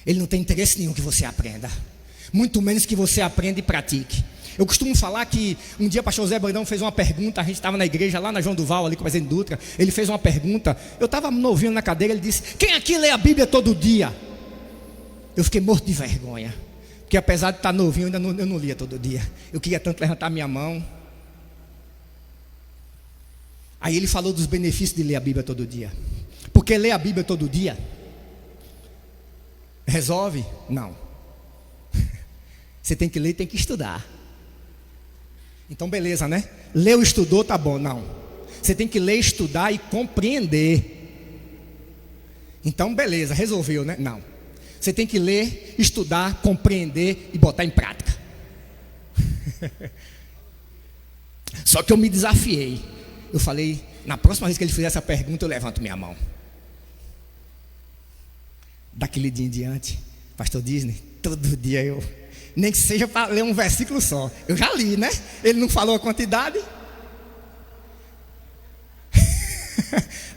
Ele não tem interesse nenhum que você aprenda. Muito menos que você aprenda e pratique. Eu costumo falar que um dia o pastor Zé Brandão fez uma pergunta. A gente estava na igreja lá na João Duval, ali com o presidente Dutra. Ele fez uma pergunta. Eu estava novinho na cadeira. Ele disse: quem aqui lê a Bíblia todo dia? Eu fiquei morto de vergonha, porque apesar de estar novinho, eu não lia todo dia. Eu queria tanto levantar minha mão. Aí ele falou dos benefícios de ler a Bíblia todo dia. Porque ler a Bíblia todo dia resolve? Não. Você tem que ler e tem que estudar. Então beleza, né? Leu, estudou, tá bom. Não. Você tem que ler, estudar e compreender. Então beleza, resolveu, né? Não. Você tem que ler, estudar, compreender e botar em prática. Só que eu me desafiei. Eu falei: na próxima vez que ele fizer essa pergunta, eu levanto minha mão. Daquele dia em diante, pastor Disney, todo dia eu, nem que seja para ler um versículo só, eu já li, né? Ele não falou a quantidade.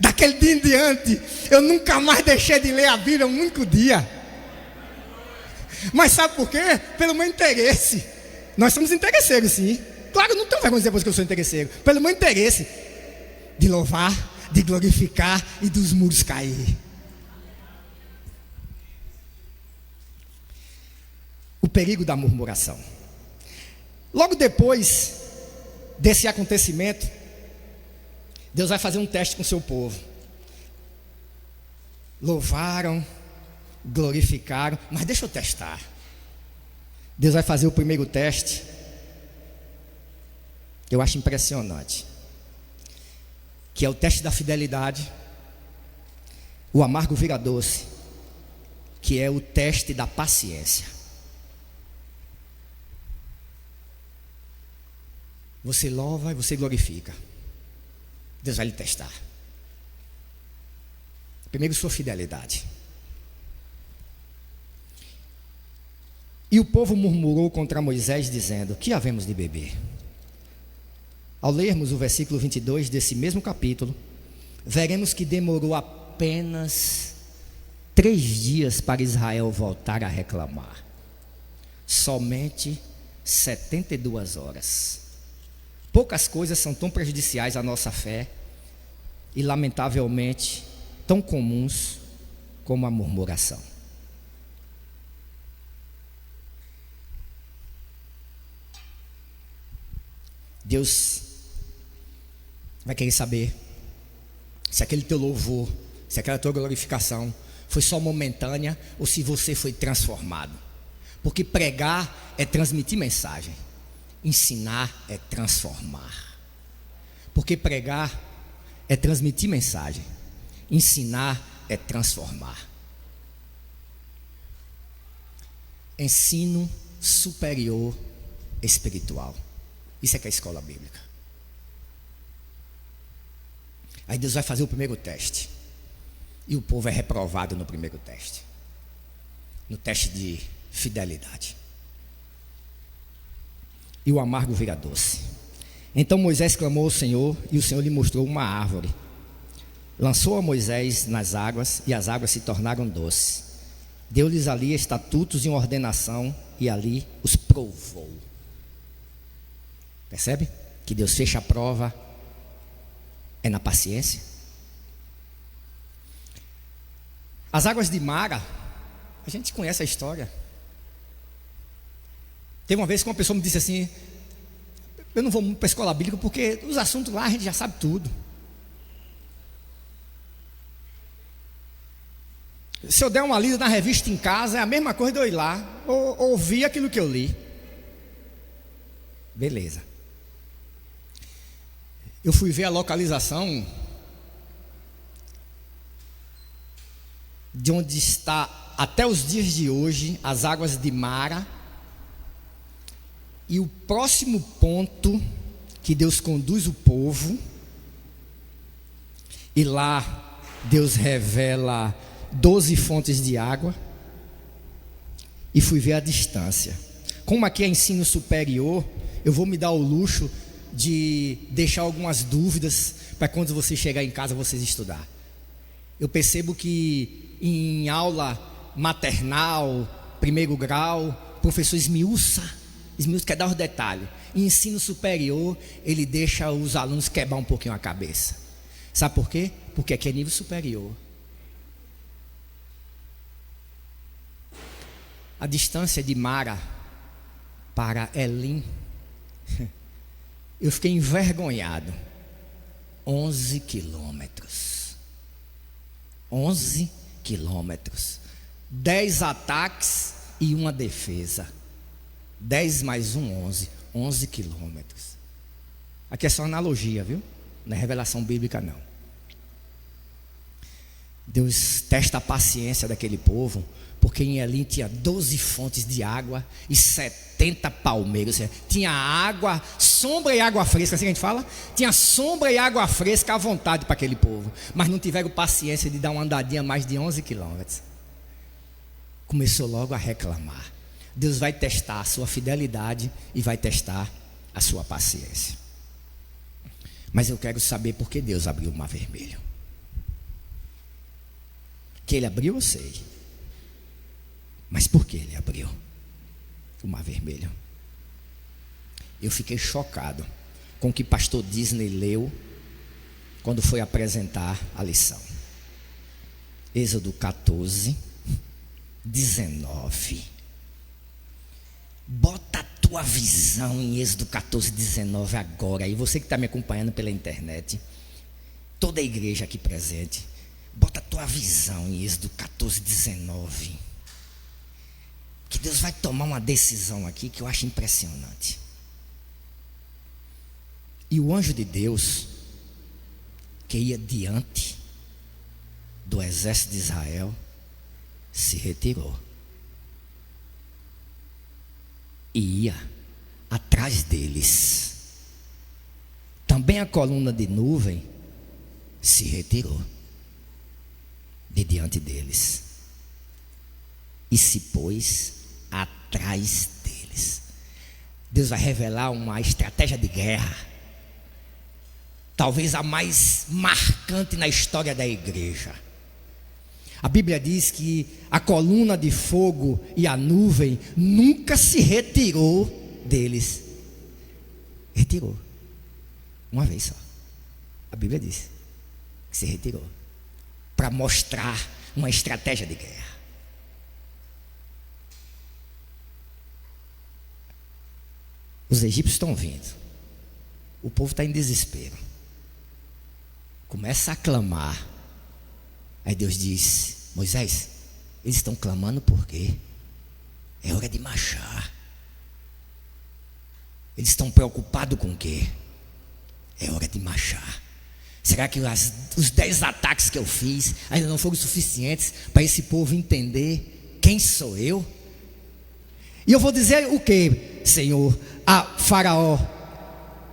Daquele dia em diante, eu nunca mais deixei de ler a Bíblia um único dia. Mas sabe por quê? Pelo meu interesse. Nós somos interesseiros, sim. Claro, não tenho vergonha de dizer que eu sou interesseiro. Pelo meu interesse de louvar, de glorificar e dos muros cair. O perigo da murmuração. Logo depois desse acontecimento, Deus vai fazer um teste com o seu povo. Louvaram, glorificaram, mas deixa eu testar. Deus vai fazer o primeiro teste. Eu acho impressionante, que é o teste da fidelidade. O amargo vira doce, que é o teste da paciência. Você louva e você glorifica. Deus vai lhe testar. Primeiro, sua fidelidade. E o povo murmurou contra Moisés, dizendo: que havemos de beber? Ao lermos o versículo 22 desse mesmo capítulo, veremos que demorou apenas 3 dias para Israel voltar a reclamar. Somente 72 horas. Poucas coisas são tão prejudiciais à nossa fé e, lamentavelmente, tão comuns como a murmuração. Deus vai querer saber se aquele teu louvor, se aquela tua glorificação foi só momentânea ou se você foi transformado. Porque pregar é transmitir mensagem, ensinar é transformar. Porque pregar é transmitir mensagem, ensinar é transformar. Ensino superior espiritual. Isso é que é a escola bíblica. Aí Deus vai fazer o primeiro teste. E o povo é reprovado no primeiro teste. No teste de fidelidade. E o amargo vira doce. Então Moisés clamou ao Senhor, e o Senhor lhe mostrou uma árvore. Lançou a Moisés nas águas, e as águas se tornaram doces. Deu-lhes ali estatutos e uma ordenação, e ali os provou. Percebe? Que Deus fecha a prova é na paciência. As águas de Mara, a gente conhece a história. Teve uma vez que uma pessoa me disse assim: eu não vou muito para a escola bíblica porque os assuntos lá a gente já sabe tudo. Se eu der uma lida na revista em casa, é a mesma coisa de eu ir lá ou ouvir aquilo que eu li. Beleza. Eu fui ver a localização de onde está até os dias de hoje as águas de Mara. E o próximo ponto que Deus conduz o povo, e lá Deus revela 12 fontes de água. E fui ver a distância. Como aqui é ensino superior, eu vou me dar o luxo de deixar algumas dúvidas para quando você chegar em casa vocês estudar. Eu percebo que em aula maternal, primeiro grau, o professor esmiuça, quer dar os detalhes. Em ensino superior, ele deixa os alunos quebrar um pouquinho a cabeça. Sabe por quê? Porque aqui é nível superior. A distância de Mara para Elim, eu fiquei envergonhado. 11 quilômetros. 11 quilômetros. 10 ataques e uma defesa. 10 mais 1, 11. 11 quilômetros. Aqui é só analogia, viu? Não é revelação bíblica, não. Deus testa a paciência daquele povo, porque em Elim tinha 12 fontes de água e 70 palmeiras. Tinha água, sombra e água fresca, assim que a gente fala. Tinha sombra e água fresca à vontade para aquele povo. Mas não tiveram paciência de dar uma andadinha mais de 11 quilômetros. Começou logo a reclamar. Deus vai testar a sua fidelidade e vai testar a sua paciência. Mas eu quero saber por que Deus abriu o mar vermelho. Que Ele abriu, eu sei. Mas por que Ele abriu o mar vermelho? Eu fiquei chocado com o que pastor Disney leu quando foi apresentar a lição. Êxodo 14, 19. Bota a tua visão em Êxodo 14, 19 agora. E você que está me acompanhando pela internet, toda a igreja aqui presente, bota a tua visão em Êxodo 14, 19. Que Deus vai tomar uma decisão aqui que eu acho impressionante. E o anjo de Deus, que ia diante do exército de Israel, se retirou. E ia atrás deles. Também a coluna de nuvem se retirou de diante deles e se pôs atrás deles. Deus vai revelar uma estratégia de guerra talvez a mais marcante na história da igreja. A Bíblia diz que a coluna de fogo e a nuvem nunca se retirou deles. Retirou. Uma vez só. A Bíblia diz que se retirou para mostrar uma estratégia de guerra. Os egípcios estão vindo. O povo está em desespero. Começa a clamar. Aí Deus diz: Moisés, eles estão clamando por quê? É hora de marchar. Eles estão preocupados com o quê? É hora de marchar. Será que os 10 ataques que eu fiz ainda não foram suficientes para esse povo entender quem sou eu? E eu vou dizer o quê, Senhor? A Faraó,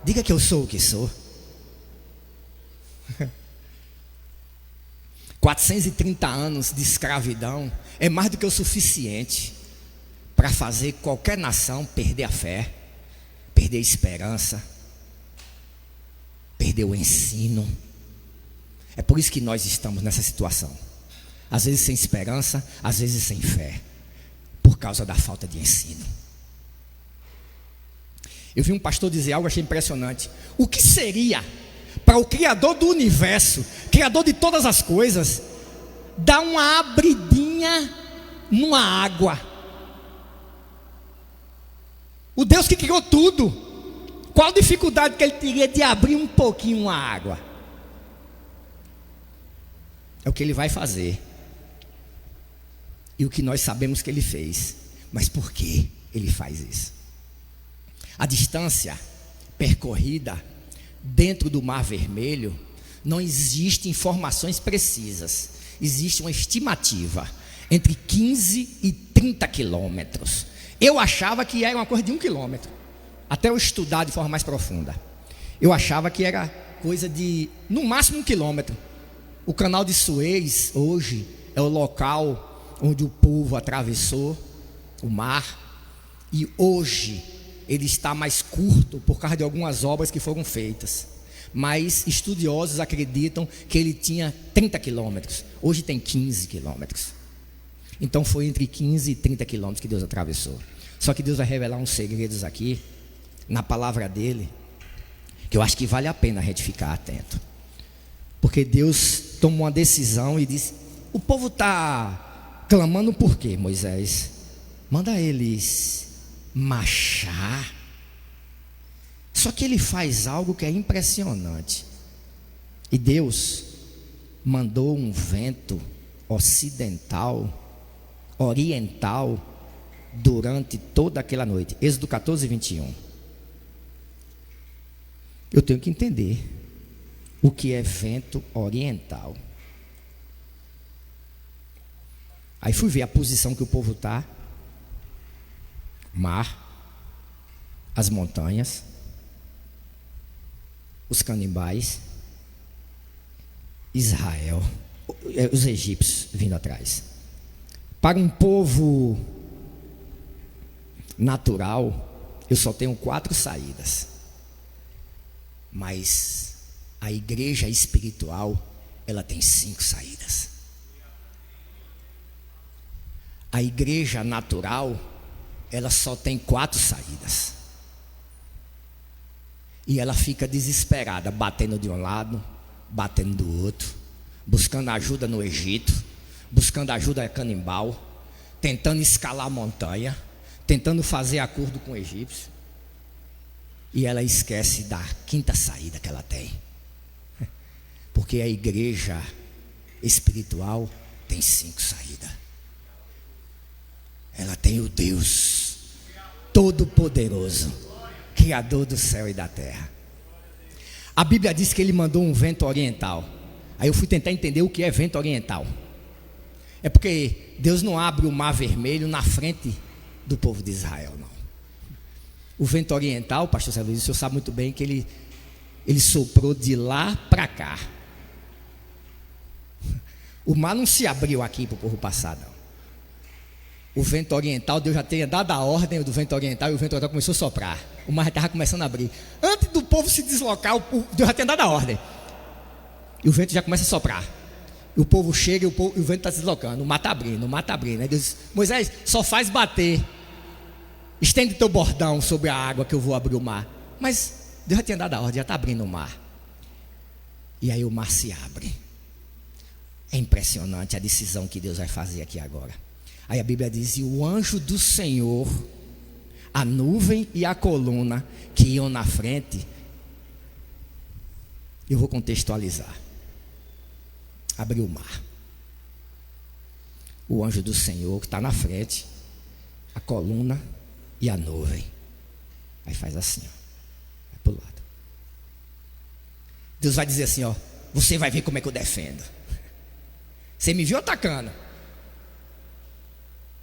diga que eu sou o que sou. 430 anos de escravidão é mais do que o suficiente para fazer qualquer nação perder a fé, perder a esperança, perder o ensino. É por isso que nós estamos nessa situação, às vezes sem esperança, às vezes sem fé, por causa da falta de ensino. Eu vi um pastor dizer algo, achei impressionante. O que seria para o Criador do universo, Criador de todas as coisas, dar uma abridinha numa água? O Deus que criou tudo, qual a dificuldade que ele teria de abrir um pouquinho uma água? É o que ele vai fazer. E o que nós sabemos que ele fez. Mas por que ele faz isso? A distância percorrida dentro do Mar Vermelho, não existe informações precisas. Existe uma estimativa entre 15 e 30 quilômetros. Eu achava que era uma coisa de 1 quilômetro, até eu estudar de forma mais profunda. Eu achava que era coisa de, no máximo, 1 quilômetro. O canal de Suez, hoje, é o local onde o povo atravessou o mar. E hoje, ele está mais curto por causa de algumas obras que foram feitas. Mas estudiosos acreditam que ele tinha 30 quilômetros. Hoje tem 15 quilômetros. Então foi entre 15 e 30 quilômetros que Deus atravessou. Só que Deus vai revelar uns segredos aqui, na palavra dele, que eu acho que vale a pena a gente ficar atento. Porque Deus tomou uma decisão e disse: o povo está clamando por quê, Moisés? Manda eles marchar. Só que ele faz algo que é impressionante. E Deus mandou um vento ocidental, oriental, durante toda aquela noite. Êxodo 14, 21. Eu tenho que entender o que é vento oriental. Aí fui ver a posição que o povo está. Mar, as montanhas, os canibais, Israel, os egípcios vindo atrás. Para um povo natural, eu só tenho 4 saídas. Mas a igreja espiritual, ela tem 5 saídas. A igreja natural, ela só tem 4 saídas. E ela fica desesperada, batendo de um lado, batendo do outro, buscando ajuda no Egito, buscando ajuda canibal, tentando escalar a montanha, tentando fazer acordo com o egípcio. E ela esquece da 5ª saída que ela tem. Porque a igreja espiritual tem 5 saídas. Ela tem o Deus Todo-Poderoso, Criador do céu e da terra. A Bíblia diz que ele mandou um vento oriental. Aí eu fui tentar entender o que é vento oriental. É porque Deus não abre o Mar Vermelho na frente do povo de Israel, não. O vento oriental, pastor Zé Luiz, o senhor sabe muito bem que ele soprou de lá para cá. O mar não se abriu aqui para o povo passar, não. O vento oriental, Deus já tinha dado a ordem do vento oriental, e o vento oriental começou a soprar. O mar já estava começando a abrir. Antes do povo povo se deslocar, Deus já tem dado a ordem. E o vento já começa a soprar. E o povo chega e o vento está se deslocando. O mar está abrindo, Aí Deus diz: Moisés, só faz bater. Estende teu bordão sobre a água que eu vou abrir o mar. Mas Deus já tinha dado a ordem, já está abrindo o mar. E aí o mar se abre. É impressionante a decisão que Deus vai fazer aqui agora. Aí a Bíblia diz: e o anjo do Senhor, a nuvem e a coluna que iam na frente. Eu vou contextualizar. Abriu o mar. O anjo do Senhor que está na frente, a coluna e a nuvem. Aí faz assim, ó. Vai para o lado. Deus vai dizer assim, ó: você vai ver como é que eu defendo. Você me viu atacando.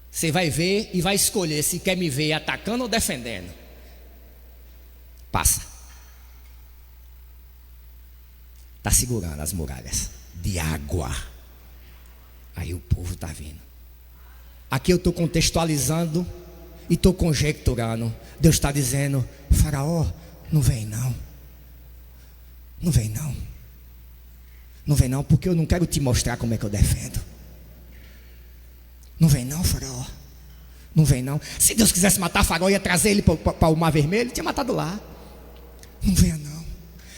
Você vai ver e vai escolher se quer me ver atacando ou defendendo. Passa. Está segurando as muralhas de água. Aí o povo está vindo. Aqui eu estou contextualizando e estou conjecturando. Deus está dizendo: Faraó, não vem não. Não vem não. Não vem não, porque eu não quero te mostrar como é que eu defendo. Não vem não, Faraó. Não vem não. Se Deus quisesse matar Faraó, ia trazer ele para o Mar Vermelho, ele tinha matado lá. Não venha não.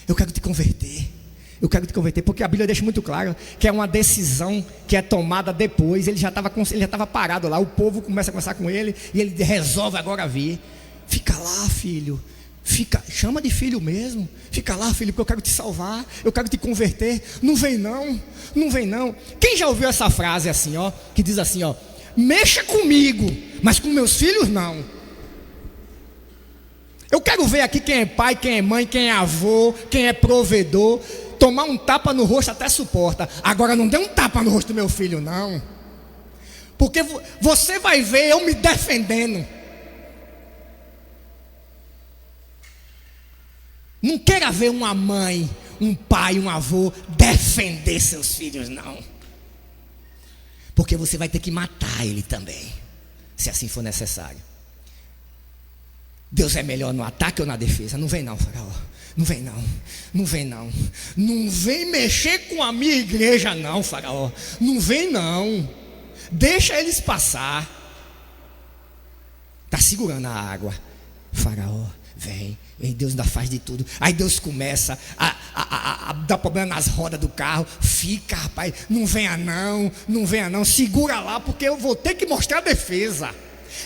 Eu quero te converter. Eu quero te converter, porque a Bíblia deixa muito claro que é uma decisão que é tomada depois. Ele já estava parado lá. O povo começa a conversar com ele e ele resolve agora vir. Fica lá, filho. Chama de filho mesmo. Fica lá, filho, porque eu quero te salvar. Eu quero te converter. Não vem não. Não vem não. Quem já ouviu essa frase assim, ó? Que diz assim, ó: mexa comigo, mas com meus filhos não. Eu quero ver aqui quem é pai, quem é mãe, quem é avô, quem é provedor. Tomar um tapa no rosto até suporta. Agora não dê um tapa no rosto do meu filho não. Porque você vai ver eu me defendendo. Não queira ver uma mãe, um pai, um avô defender seus filhos não. Porque você vai ter que matar ele também, se assim for necessário. Deus é melhor no ataque ou na defesa? Não vem não, Faraó. Não vem não. Não vem não. Não vem mexer com a minha igreja não, Faraó. Não vem não. Deixa eles passar. Está segurando a água. Faraó, vem. E Deus ainda faz de tudo. Aí Deus começa a dar problema nas rodas do carro. Fica, rapaz, não venha não. Não venha não, segura lá, porque eu vou ter que mostrar a defesa.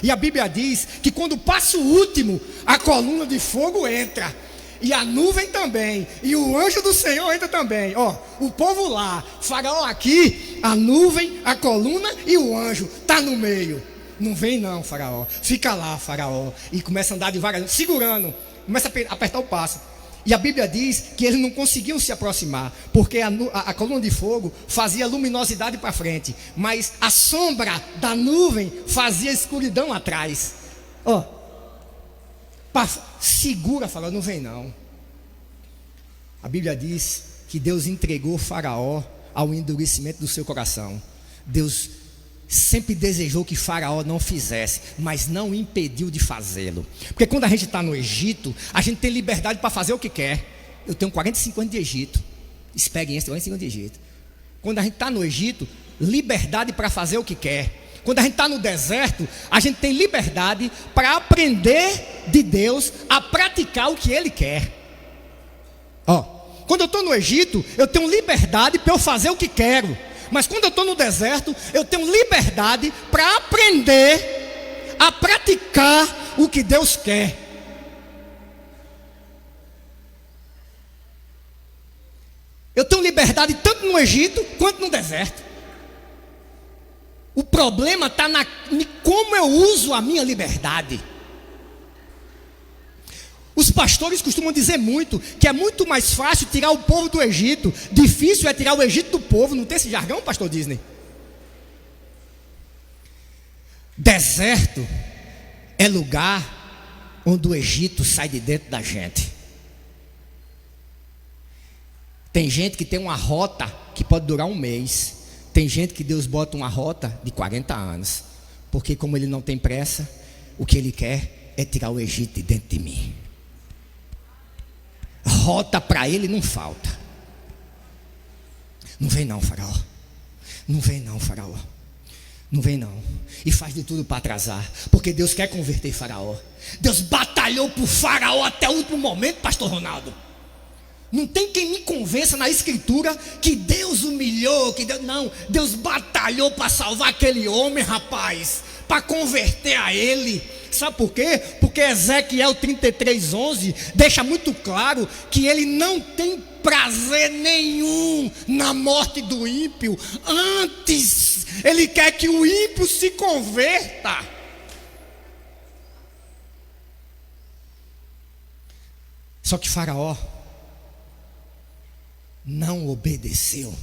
E a Bíblia diz que quando passa o último, a coluna de fogo entra, e a nuvem também, e o anjo do Senhor entra também. Ó, o povo lá, Faraó aqui, a nuvem, a coluna e o anjo está no meio. Não vem não, Faraó. Fica lá, Faraó. E começa a andar devagar, segurando. Começa a apertar o passo. E a Bíblia diz que eles não conseguiam se aproximar, porque a coluna de fogo fazia luminosidade para frente, mas a sombra da nuvem fazia escuridão atrás. Ó, segura, Faraó, não vem não. A Bíblia diz que Deus entregou Faraó ao endurecimento do seu coração. Deus sempre desejou que Faraó não fizesse, mas não impediu de fazê-lo. Porque quando a gente está no Egito, a gente tem liberdade para fazer o que quer. Eu tenho 45 anos de Egito, experiência de 45 anos de Egito. Quando a gente está no Egito, liberdade para fazer o que quer. Quando a gente está no deserto, a gente tem liberdade para aprender de Deus a praticar o que Ele quer. Ó, quando eu estou no Egito, eu tenho liberdade para eu fazer o que quero. Mas quando eu estou no deserto, eu tenho liberdade para aprender a praticar o que Deus quer. Eu tenho liberdade tanto no Egito quanto no deserto. O problema está em como eu uso a minha liberdade. Os pastores costumam dizer muito que é muito mais fácil tirar o povo do Egito. Difícil é tirar o Egito do povo. Não tem esse jargão, pastor Disney? Deserto é lugar onde o Egito sai de dentro da gente. Tem gente que tem uma rota que pode durar um mês. Tem gente que Deus bota uma rota de 40 anos. Porque como Ele não tem pressa, o que Ele quer é tirar o Egito de dentro de mim. Rota para ele não falta. Não vem não, Faraó. Não vem não, Faraó. Não vem não. E faz de tudo para atrasar, porque Deus quer converter Faraó. Deus batalhou por Faraó até o último momento, pastor Ronaldo. Não tem quem me convença na escritura que Deus humilhou, que Deus... Não, Deus batalhou para salvar aquele homem, rapaz, para converter a ele. Sabe por quê? Porque Ezequiel 33:11 deixa muito claro que ele não tem prazer nenhum na morte do ímpio. Antes, ele quer que o ímpio se converta. Só que Faraó não obedeceu.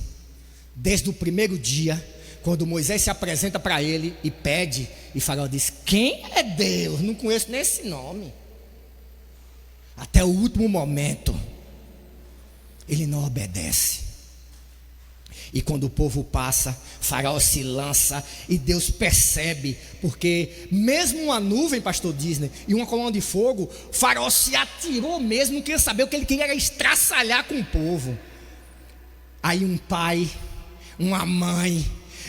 Desde o primeiro dia, quando Moisés se apresenta para ele e pede, e Faraó diz: quem é Deus? Não conheço nem esse nome. Até o último momento, ele não obedece. E quando o povo passa, Faraó se lança e Deus percebe, porque mesmo uma nuvem, pastor Disney, e uma coluna de fogo, Faraó se atirou mesmo, não queria saber, o que ele queria era estraçalhar com o povo. Aí um pai, uma mãe,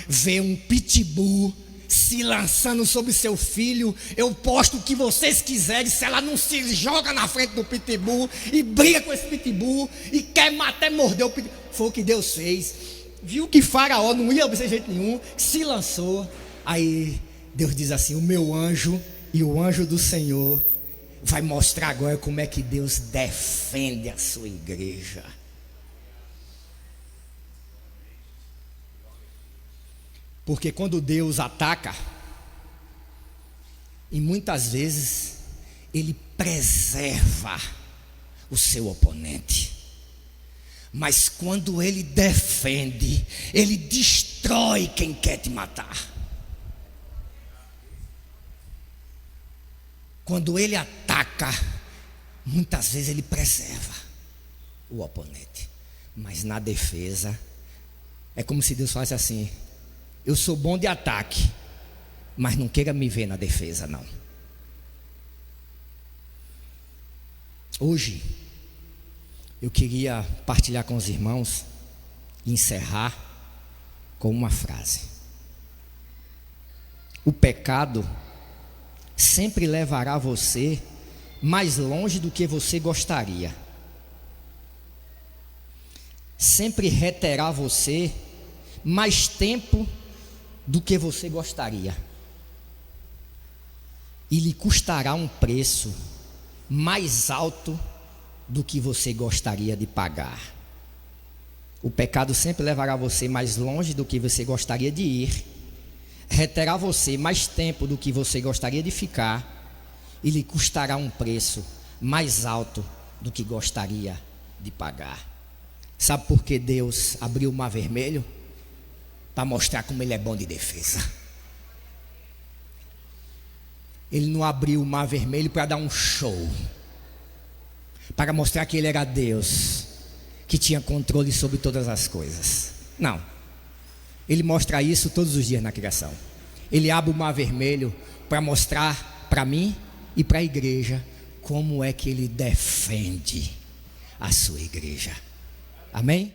vê um pitbull se lançando sobre seu filho. Eu posto o que vocês quiserem. Se ela não se joga na frente do pitbull e briga com esse pitbull e quer até morder o pitbull. Foi o que Deus fez. Viu que Faraó não ia obedecer de jeito nenhum, se lançou. Aí Deus diz assim: o meu anjo e o anjo do Senhor vai mostrar agora como é que Deus defende a sua igreja. Porque quando Deus ataca, e muitas vezes Ele preserva o seu oponente. Mas quando Ele defende, Ele destrói quem quer te matar. Quando Ele ataca, muitas vezes Ele preserva o oponente. Mas na defesa, é como se Deus falasse assim: eu sou bom de ataque, mas não queira me ver na defesa, não. Hoje, eu queria partilhar com os irmãos e encerrar com uma frase: o pecado sempre levará você mais longe do que você gostaria. Sempre reterá você mais tempo do que você gostaria, e lhe custará um preço mais alto do que você gostaria de pagar. O pecado sempre levará você mais longe do que você gostaria de ir, reterá você mais tempo do que você gostaria de ficar, e lhe custará um preço mais alto do que gostaria de pagar. Sabe por que Deus abriu o Mar Vermelho? Para mostrar como Ele é bom de defesa. Ele não abriu o Mar Vermelho para dar um show, para mostrar que Ele era Deus, que tinha controle sobre todas as coisas. Não. Ele mostra isso todos os dias na criação. Ele abre o Mar Vermelho para mostrar para mim e para a igreja como é que Ele defende a sua igreja. Amém?